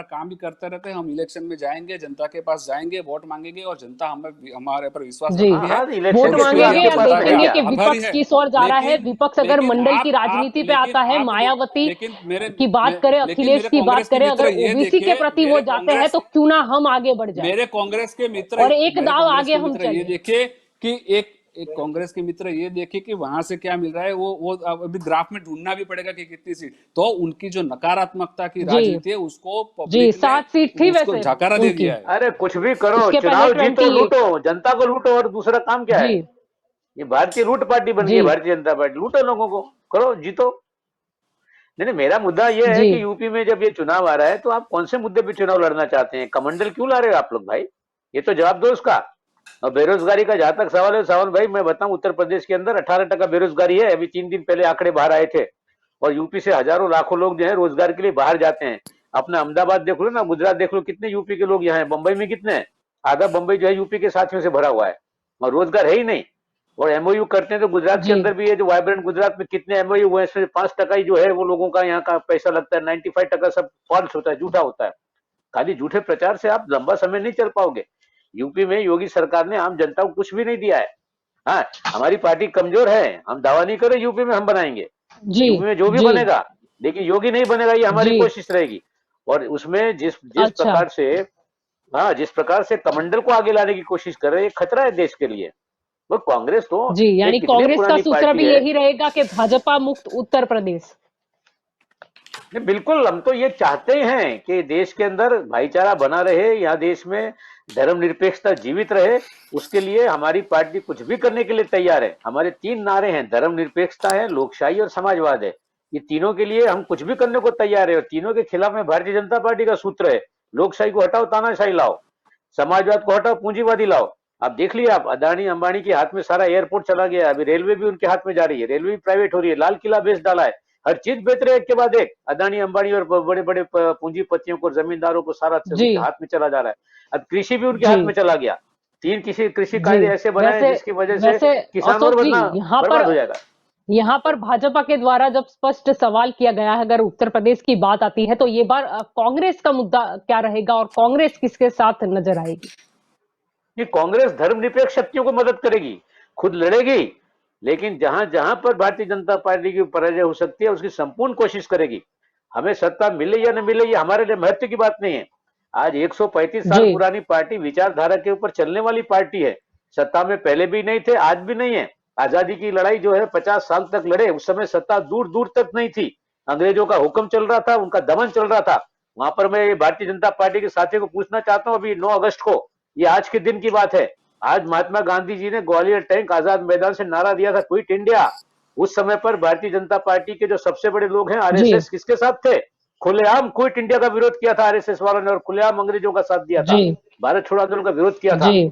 Speaker 3: काम भी करते रहते हैं। हम इलेक्शन में जाएंगे, जनता के पास जाएंगे, वोट मांगेंगे, और जनता हमारे पर विश्वास रखती है।
Speaker 1: वोट मांगेंगे और देखेंगे कि विपक्ष किस ओर जा रहा है। विपक्ष अगर मंडल की राजनीति पे आता है, मायावती की बात करे, अखिलेश की बात करे, अगर ओबीसी के प्रति वो जाते हैं तो क्यों ना हम आगे बढ़ जाए।
Speaker 3: मेरे कांग्रेस के मित्र
Speaker 1: और एक दाव आगे हम चले।
Speaker 3: ये देखिए कि एक कांग्रेस के मित्र ये देखिए कि वहां से क्या मिल रहा है। वो अभी ग्राफ में ढूंढना भी पड़ेगा कि कितनी सीट। तो उनकी जो नकारात्मकता की राजनीति है उसको पब्लिक
Speaker 1: 7 सीट थी वैसे
Speaker 3: झकारा दे दिया है।
Speaker 4: अरे कुछ भी करो, चुनाव जीतो, लूटो, जनता को लूटो, और दूसरा काम क्या है? ये भारतीय लूट पार्टी बन गई है
Speaker 1: जी
Speaker 4: भारतीय जनता पार्टी। लूटो लोगों को, करो, जीतो। नहीं नहीं, मेरा मुद्दा ये है
Speaker 1: जी
Speaker 4: कि यूपी में जब ये चुनाव आ रहा है तो आप कौन से मुद्दे पे चुनाव लड़ना चाहते हैं? कमंडल क्यों ला रहे हो आप लोग भाई? ये तो जवाब दो उसका। और बेरोजगारी का जहां तक सवाल है सावन भाई, मैं बताऊं, उत्तर प्रदेश के अंदर 18% बेरोजगारी है। अभी 3 दिन पहले आंकड़े बाहर आए थे। और यूपी से हजारों लाखों लोग जो है रोजगार के लिए बाहर जाते हैं। अपना अहमदाबाद देख लो ना, गुजरात देख लो, कितने यूपी के लोग यहाँ हैं। बंबई में कितने हैं? आधा बंबई जो है यूपी के साथियों से भरा हुआ है, और रोजगार है ही नहीं। और एमओयू करते हैं तो गुजरात के
Speaker 1: जी
Speaker 4: अंदर भी है, जो वाइब्रेंट गुजरात में कितने एमओयू हुए हैं, इसमें 5% ही जो है वो लोगों का यहाँ का पैसा लगता है। 95% सब फॉल्स होता है, झूठा होता है। खाली झूठे प्रचार से आप लंबा समय नहीं चल पाओगे। यूपी में योगी सरकार ने आम जनता को कुछ भी नहीं दिया है। हाँ, हमारी पार्टी कमजोर है, हम दावा नहीं करें यूपी में हम बनाएंगे।
Speaker 1: जी
Speaker 4: यूपी में जो भी
Speaker 1: जी
Speaker 4: बनेगा, लेकिन योगी नहीं बनेगा, ये हमारी
Speaker 1: जी
Speaker 4: कोशिश रहेगी। और उसमें जिस जिस
Speaker 1: अच्छा
Speaker 4: प्रकार से, हाँ, जिस प्रकार से कमंडल को आगे लाने की कोशिश कर रहे हैं, ये खतरा है देश के लिए। वो कांग्रेस तो
Speaker 1: जी, यानी
Speaker 4: एक कितने
Speaker 1: कांग्रेस का
Speaker 4: पुरानी
Speaker 1: सूत्र
Speaker 4: पार्टी
Speaker 1: भी
Speaker 4: है।
Speaker 1: यही रहेगा कि भाजपा मुक्त उत्तर प्रदेश।
Speaker 4: नहीं, बिल्कुल, हम तो ये चाहते हैं कि देश के अंदर भाईचारा बना रहे, यहाँ देश में धर्मनिरपेक्षता जीवित रहे। उसके लिए हमारी पार्टी कुछ भी करने के लिए तैयार है। हमारे 3 नारे हैं, धर्मनिरपेक्षता है, लोकशाही और समाजवाद है। ये तीनों के लिए हम कुछ भी करने को तैयार है। और तीनों के खिलाफ में भारतीय जनता पार्टी का सूत्र है, लोकशाही को हटाओ, तानाशाही लाओ, समाजवाद को हटाओ, पूंजीवादी लाओ। आप देख लिया, आप अदानी अंबानी के हाथ में सारा एयरपोर्ट चला गया। अभी रेलवे भी उनके हाथ में जा रही है, रेलवे भी प्राइवेट हो रही है। लाल किला बेच डाला है, हर चीज बेच रहे हैं एक के बाद एक। अदानी अंबानी और बड़े बड़े पूंजीपतियों को, जमींदारों को सारा
Speaker 1: जी
Speaker 4: उनके हाथ में चला जा रहा है। अब कृषि भी उनके
Speaker 1: जी
Speaker 4: हाथ में चला गया। 3 कृषि
Speaker 1: जी
Speaker 4: कायदे ऐसे बनाए
Speaker 1: वैसे
Speaker 4: जिसकी वजह से
Speaker 1: वैसे
Speaker 4: किसान और
Speaker 1: अशोक जी,
Speaker 4: बदना बर्बाद हो जाएगा।
Speaker 1: यहाँ पर भाजपा के द्वारा जब स्पष्ट सवाल किया गया है, अगर उत्तर प्रदेश की बात आती है तो ये बार कांग्रेस का मुद्दा क्या रहेगा और कांग्रेस किसके साथ नजर आएगी?
Speaker 4: कि कांग्रेस धर्मनिरपेक्ष शक्तियों को मदद करेगी, खुद लड़ेगी, लेकिन जहां जहां पर भारतीय जनता पार्टी की पराजय हो सकती है उसकी संपूर्ण कोशिश करेगी। हमें सत्ता मिले या न मिले ये हमारे लिए महत्व की बात नहीं है। आज 135 साल
Speaker 1: जी
Speaker 4: पुरानी पार्टी, विचारधारा के ऊपर चलने वाली पार्टी है। सत्ता में पहले भी नहीं थे, आज भी नहीं है। आजादी की लड़ाई जो है 50 साल तक लड़े, उस समय सत्ता दूर दूर तक नहीं थी। अंग्रेजों का हुक्म चल रहा था, उनका दमन चल रहा था। वहां पर मैं भारतीय जनता पार्टी के साथियों को पूछना चाहता हूं, अभी 9 अगस्त को, ये आज के दिन की बात है। आज महात्मा गांधी जी ने ग्वालियर टैंक आजाद मैदान से नारा दिया था, क्विट इंडिया। उस समय पर भारतीय जनता पार्टी के जो सबसे बड़े लोग हैं,
Speaker 1: जी
Speaker 4: आरएसएस, किसके साथ थे? खुलेआम क्विट इंडिया का विरोध किया था आरएसएस वालों ने, और खुलेआम अंग्रेजों का साथ दिया था।
Speaker 1: जी
Speaker 4: भारत छोड़ो आंदोलन का विरोध किया था।
Speaker 1: जी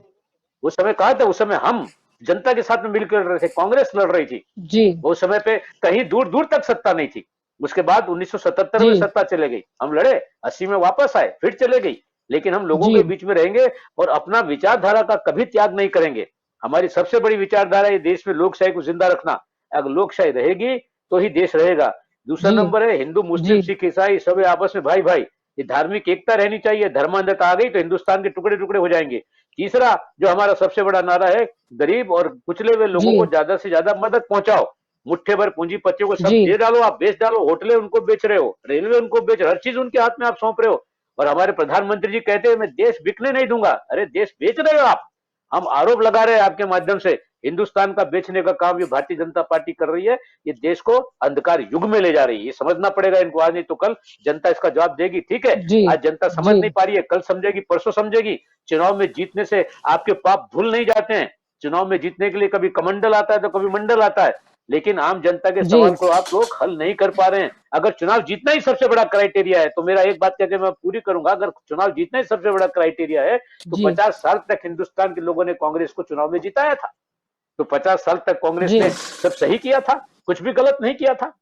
Speaker 4: उस समय कहा था, उस समय हम जनता के साथ में मिलकर लड़ रहे थे, कांग्रेस लड़ रही थी।
Speaker 1: जी
Speaker 4: उस समय पे कहीं दूर दूर तक सत्ता नहीं थी। उसके बाद 1977 में
Speaker 1: जी
Speaker 4: सत्ता चले गई, हम लड़े, 80 में वापस आए, फिर चले गई। लेकिन हम लोगों
Speaker 1: जी
Speaker 4: के बीच में रहेंगे और अपना विचारधारा का कभी त्याग नहीं करेंगे। हमारी सबसे बड़ी विचारधारा है देश में लोकशाही को जिंदा रखना। अगर लोकशाही रहेगी तो ही देश रहेगा। दूसरा
Speaker 1: जी
Speaker 4: नंबर है, हिंदू
Speaker 1: जी
Speaker 4: मुस्लिम सिख ईसाई सब आपस में भाई भाई। ये धार्मिक एकता रहनी चाहिए। धर्मांधता आ गई तो हिंदुस्तान के टुकड़े टुकड़े हो जाएंगे। तीसरा जो हमारा सबसे बड़ा नारा है, गरीब और कुचले हुए लोगों को
Speaker 1: जी
Speaker 4: ज्यादा से ज्यादा मदद पहुंचाओ। मुट्ठे भर पूंजीपतियों को सब
Speaker 1: जी
Speaker 4: दे डालो, आप बेच डालो। होटलें उनको बेच रहे हो, रेलवे उनको बेच रहे हो, हर चीज उनके हाथ में आप सौंप रहे हो। और हमारे प्रधानमंत्री जी कहते हैं मैं देश बिकने नहीं दूंगा। अरे देश बेच रहे हो आप। हम आरोप लगा रहे हैं आपके माध्यम से, हिंदुस्तान का बेचने का काम ये भारतीय जनता पार्टी कर रही है। ये देश को अंधकार युग में ले जा रही है, ये समझना पड़ेगा इनको। आज नहीं तो कल जनता इसका जवाब देगी। ठीक है,
Speaker 1: जी
Speaker 4: आज जनता समझ
Speaker 1: जी
Speaker 4: नहीं पा रही है, कल समझेगी, परसों समझेगी। चुनाव में जीतने से आपके पाप धुल नहीं जाते हैं। चुनाव में जीतने के लिए कभी कमंडल आता है तो कभी मंडल आता है, लेकिन आम जनता के
Speaker 1: जी
Speaker 4: सवाल को आप लोग हल नहीं कर पा रहे हैं। अगर चुनाव जीतना ही सबसे बड़ा क्राइटेरिया है तो मेरा एक बात कहकर मैं पूरी करूंगा, अगर चुनाव जीतना ही सबसे बड़ा क्राइटेरिया है तो
Speaker 1: जी
Speaker 4: 50 साल तक हिंदुस्तान के लोगों ने कांग्रेस को चुनाव में जिताया था। तो 50 साल तक कांग्रेस
Speaker 1: जी
Speaker 4: ने सब सही किया था, कुछ भी गलत नहीं किया था।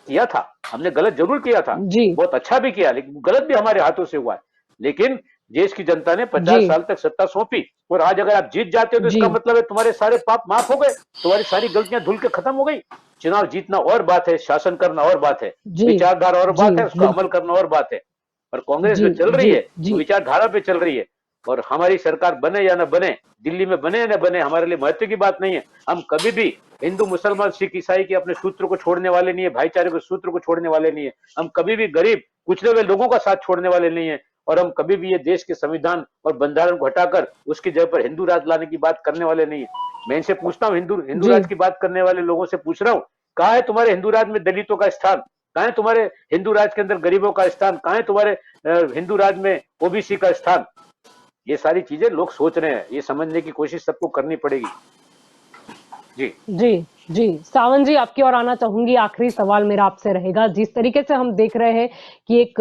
Speaker 4: किया था, हमने गलत जरूर किया था,
Speaker 1: जी
Speaker 4: बहुत अच्छा भी किया, लेकिन गलत भी हमारे हाथों से हुआ है। लेकिन देश की जनता ने 50
Speaker 1: जी
Speaker 4: साल तक सत्ता सौंपी, और आज अगर आप जीत जाते हो तो
Speaker 1: जी
Speaker 4: इसका मतलब है तुम्हारे सारे पाप माफ हो गए, तुम्हारी सारी गलतियां धुल के खत्म हो गई। चुनाव जीतना और बात है, शासन करना और बात है,
Speaker 1: जी
Speaker 4: विचारधारा और
Speaker 1: जी
Speaker 4: बात है, उसका अमल करना और बात है। और कांग्रेस
Speaker 1: जी
Speaker 4: जो चल रही
Speaker 1: जी
Speaker 4: है
Speaker 1: जी
Speaker 4: वो विचारधारा पे चल रही है। और हमारी सरकार बने या न बने, दिल्ली में बने या न बने, हमारे लिए महत्व की बात नहीं है। हम कभी भी हिंदू मुसलमान सिख ईसाई के अपने सूत्र को छोड़ने वाले नहीं है, भाईचारे के सूत्र को छोड़ने वाले नहीं है। हम कभी भी गरीब कुचले हुए लोगों का साथ छोड़ने वाले नहीं है। और हम कभी भी ये देश के संविधान और बंधारण को हटाकर उसकी जगह पर हिंदू राज लाने की बात करने वाले नहीं है। मैं इनसे पूछता हूँ, हिंदू
Speaker 1: जी
Speaker 4: राज की बात करने वाले लोगों से पूछ रहा हूँ, कहाँ है तुम्हारे हिंदू राज में दलितों का स्थान? कहाँ है तुम्हारे हिंदू राज के अंदर गरीबों का स्थान? कहाँ है तुम्हारे हिंदू राज में ओबीसी का स्थान? ये सारी चीजें लोग सोच रहे हैं, ये समझने की कोशिश सबको करनी पड़ेगी। जी
Speaker 1: जी सावंत जी, आपकी ओर आना चाहूंगी। आखिरी सवाल मेरा आपसे रहेगा। जिस तरीके से हम देख रहे हैं कि एक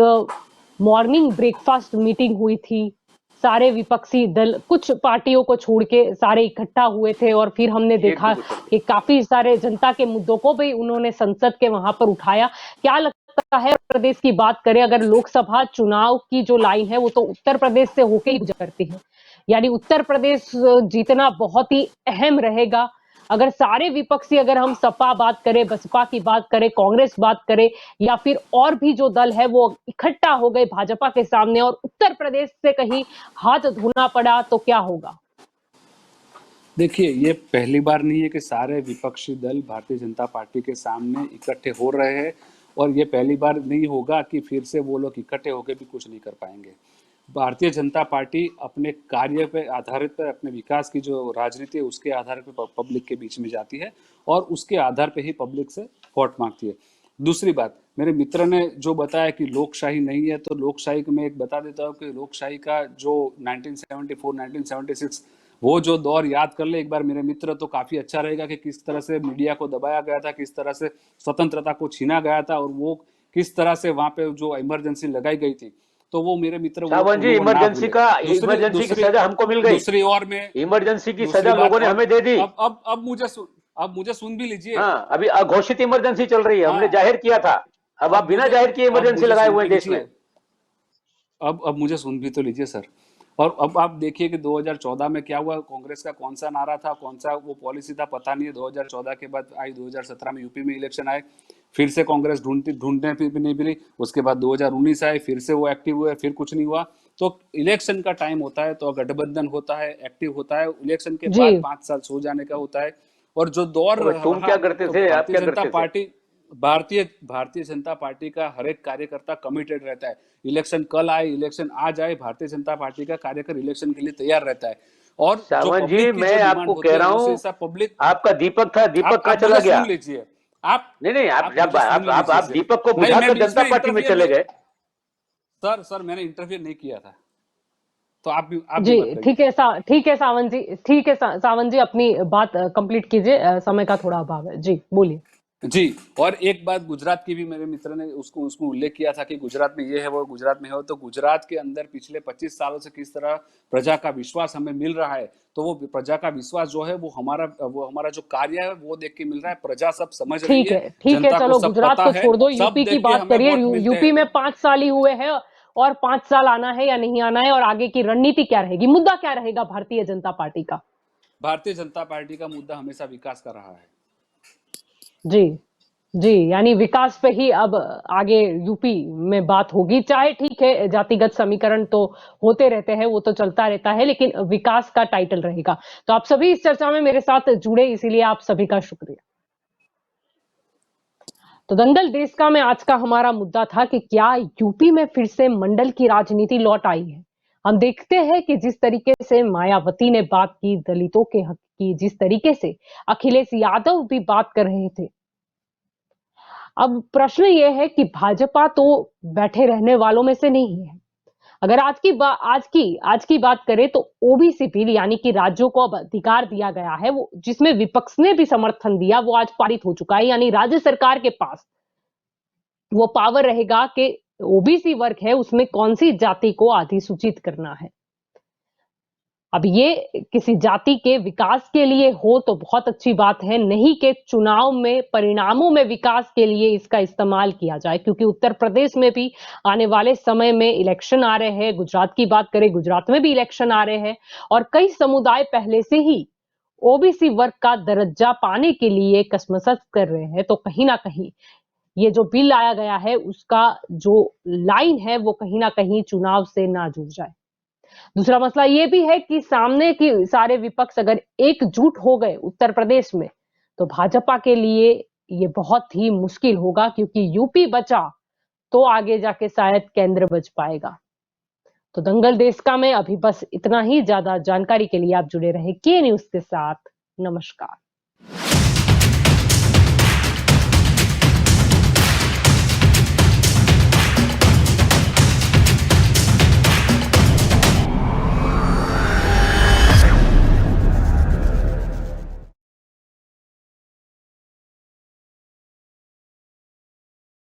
Speaker 1: मॉर्निंग ब्रेकफास्ट मीटिंग हुई थी, सारे विपक्षी दल कुछ पार्टियों को छोड़ के सारे इकट्ठा हुए थे और फिर हमने
Speaker 4: एक दो
Speaker 1: देखा
Speaker 4: को छोड़ के।
Speaker 1: कि काफी सारे जनता के मुद्दों को भी उन्होंने संसद के वहां पर उठाया। क्या लगता है, प्रदेश की बात करें अगर, लोकसभा चुनाव की जो लाइन है वो तो उत्तर प्रदेश से होके ही गुजरती है, यानी उत्तर प्रदेश जीतना बहुत ही अहम रहेगा। अगर सारे विपक्षी, अगर हम सपा बात करें, बसपा की बात करें, कांग्रेस बात करें, या फिर और भी जो दल है वो इकट्ठा हो गए भाजपा के सामने और उत्तर प्रदेश से कहीं हाथ धोना पड़ा, तो क्या होगा?
Speaker 3: देखिए, ये पहली बार नहीं है कि सारे विपक्षी दल भारतीय जनता पार्टी के सामने इकट्ठे हो रहे हैं, और ये पहली बार नहीं होगा कि फिर से वो लोग इकट्ठे होकर भी कुछ नहीं कर पाएंगे। भारतीय जनता पार्टी अपने कार्य पे आधारित पर, अपने विकास की जो राजनीति है उसके आधार पर पब्लिक के बीच में जाती है और उसके आधार पे ही पब्लिक से वोट मांगती है। दूसरी बात, मेरे मित्र ने जो बताया कि लोकशाही नहीं है, तो लोकशाही को मैं एक बता देता हूँ कि लोकशाही का जो 1974 1976 वो जो दौर याद कर ले एक बार मेरे मित्र, तो काफी अच्छा रहेगा कि किस तरह से मीडिया को दबाया गया था, किस तरह से स्वतंत्रता को छीना गया था, और वो किस तरह से वहां पे जो इमरजेंसी लगाई गई थी। तो वो मेरे मित्र
Speaker 4: सावन जी,
Speaker 3: वो ना
Speaker 4: इमरजेंसी
Speaker 3: भूले।
Speaker 4: का
Speaker 3: दूसरी
Speaker 4: इमरजेंसी की
Speaker 3: दूसरी
Speaker 4: सजा हमको मिल गई।
Speaker 3: दूसरी और में
Speaker 4: इमरजेंसी की
Speaker 3: दूसरी
Speaker 4: सजा
Speaker 3: बात,
Speaker 4: लोगों ने हमें दे दी।
Speaker 3: अब मुझे सुन भी लीजिए।
Speaker 4: हाँ, अभी अघोषित इमरजेंसी चल रही है, हमने
Speaker 3: हाँ,
Speaker 4: जाहिर किया था। अब आप बिना जाहिर किए
Speaker 3: अब
Speaker 4: इमरजेंसी
Speaker 3: मुझे
Speaker 4: लगाए
Speaker 3: सुन
Speaker 4: हुए
Speaker 3: भी
Speaker 4: हैं देश में।
Speaker 3: लीजिए। अब मुझे सुन भी तो लीजिए सर। और अब आप देखिए कि 2014 में क्या हुआ, कांग्रेस का कौन सा नारा था, कौन सा वो पॉलिसी था, पता नहीं है। 2014 के बाद आई, 2017 में यूपी में इलेक्शन आए, फिर से कांग्रेस ढूंढने फिर भी नहीं मिली। उसके बाद 2019 आए, फिर से वो एक्टिव हुए, फिर कुछ नहीं हुआ। तो इलेक्शन का टाइम होता है तो गठबंधन होता है, एक्टिव होता है, इलेक्शन के
Speaker 1: जी
Speaker 3: बाद 5 साल सो जाने का होता है। और जो दौर
Speaker 4: तो तुम
Speaker 3: रहा,
Speaker 4: क्या करते
Speaker 3: तो
Speaker 4: थे, आप क्या करते थे?
Speaker 3: भारतीय जनता पार्टी का हर एक कार्यकर्ता कमिटेड रहता है। इलेक्शन कल आए, इलेक्शन आज आए, भारतीय जनता पार्टी का कार्यकर इलेक्शन के लिए तैयार रहता है। और जो
Speaker 4: सावन जी,
Speaker 3: पब्लिक की जो
Speaker 4: मैं
Speaker 3: डिमांड
Speaker 4: आपको
Speaker 3: होती
Speaker 4: कह
Speaker 3: है
Speaker 4: रहा
Speaker 3: उस
Speaker 4: हूं,
Speaker 3: हिसाब पब्लिक।
Speaker 4: आपका दीपक था, दीपक कहाँ
Speaker 3: आप
Speaker 4: चला
Speaker 3: मुझे
Speaker 4: गया?
Speaker 3: सुन लीजिए। आप
Speaker 4: नहीं नहीं, आप
Speaker 3: आप
Speaker 4: जब
Speaker 3: मुझे सुन
Speaker 4: आप
Speaker 3: लीजिए।
Speaker 4: दीपक को
Speaker 3: नहीं, मैं
Speaker 4: बुझाकर जनता
Speaker 3: इसमें
Speaker 4: पार्टी में
Speaker 3: इंटरफियर
Speaker 4: चले
Speaker 3: नहीं।
Speaker 4: गए।
Speaker 3: सर मैंने इंटरफियर नहीं किया था, तो आप भी
Speaker 1: जी
Speaker 3: मत करिए।
Speaker 1: ठीक है, ठीक है सावंत जी, ठीक है सावंत जी, अपनी बात कंप्लीट कीजिए, समय का थोड़ा अभाव है। जी बोलिए।
Speaker 3: जी। और एक बात गुजरात की भी मेरे मित्र ने उसको उसको उल्लेख किया था कि गुजरात में ये है, वो गुजरात में है। तो गुजरात के अंदर पिछले 25 सालों से किस तरह प्रजा का विश्वास हमें मिल रहा है, तो वो प्रजा का विश्वास जो है वो हमारा जो कार्य है वो देख के मिल रहा है। प्रजा सब समझ रही है,
Speaker 1: ठीक है,
Speaker 3: जनता को
Speaker 1: चलो
Speaker 3: सब
Speaker 1: गुजरात
Speaker 3: पता
Speaker 1: को
Speaker 3: है,
Speaker 1: छोड़ दो,
Speaker 3: सब
Speaker 1: यूपी की
Speaker 3: देख के
Speaker 1: बात
Speaker 3: हमें
Speaker 1: करिए।
Speaker 3: वोट मिलते
Speaker 1: यूपी
Speaker 3: हैं।
Speaker 1: में 5 साल ही हुए हैं, और 5 साल आना है या नहीं आना है, और आगे की रणनीति क्या रहेगी, मुद्दा क्या रहेगा भारतीय जनता पार्टी का?
Speaker 3: भारतीय जनता पार्टी का मुद्दा हमेशा विकास का रहा है।
Speaker 1: जी जी, यानी विकास पे ही अब आगे यूपी में बात होगी। चाहे ठीक है, जातिगत समीकरण तो होते रहते हैं, वो तो चलता रहता है, लेकिन विकास का टाइटल रहेगा। तो आप सभी इस चर्चा में मेरे साथ जुड़े, इसीलिए आप सभी का शुक्रिया। तो दंगल देश का में आज का हमारा मुद्दा था कि क्या यूपी में फिर से मंडल की राजनीति लौट आई है। हम देखते हैं कि जिस तरीके से मायावती ने बात की दलितों के हक की, जिस तरीके से अखिलेश यादव भी बात कर रहे थे, अब प्रश्न ये है कि भाजपा तो बैठे रहने वालों में से नहीं है। अगर आज की बात करें तो ओबीसी बिल, यानी कि राज्यों को अब अधिकार दिया गया है, वो जिसमें विपक्ष ने भी समर्थन दिया, वो आज पारित हो चुका है। यानी राज्य सरकार के पास वो पावर रहेगा कि ओबीसी वर्ग है उसमें कौन सी जाति को अधिसूचित करना है। अब ये किसी जाति के विकास के लिए हो तो बहुत अच्छी बात है, नहीं कि चुनाव में परिणामों में विकास के लिए इसका इस्तेमाल किया जाए, क्योंकि उत्तर प्रदेश में भी आने वाले समय में इलेक्शन आ रहे हैं। गुजरात की बात करें, गुजरात में भी इलेक्शन आ रहे हैं, और कई समुदाय पहले से ही ओबीसी वर्ग का दर्जा पाने के लिए कसमसस कर रहे हैं। तो कहीं ना कहीं ये जो बिल लाया गया है उसका जो लाइन है वो कहीं ना कहीं चुनाव से ना जुड़ जाए। दूसरा मसला ये भी है कि सामने की सारे विपक्ष अगर एकजुट हो गए उत्तर प्रदेश में, तो भाजपा के लिए ये बहुत ही मुश्किल होगा, क्योंकि यूपी बचा तो आगे जाके शायद केंद्र बच पाएगा। तो दंगल देश का में अभी बस इतना ही। ज्यादा जानकारी के लिए आप जुड़े रहे के न्यूज के साथ। नमस्कार।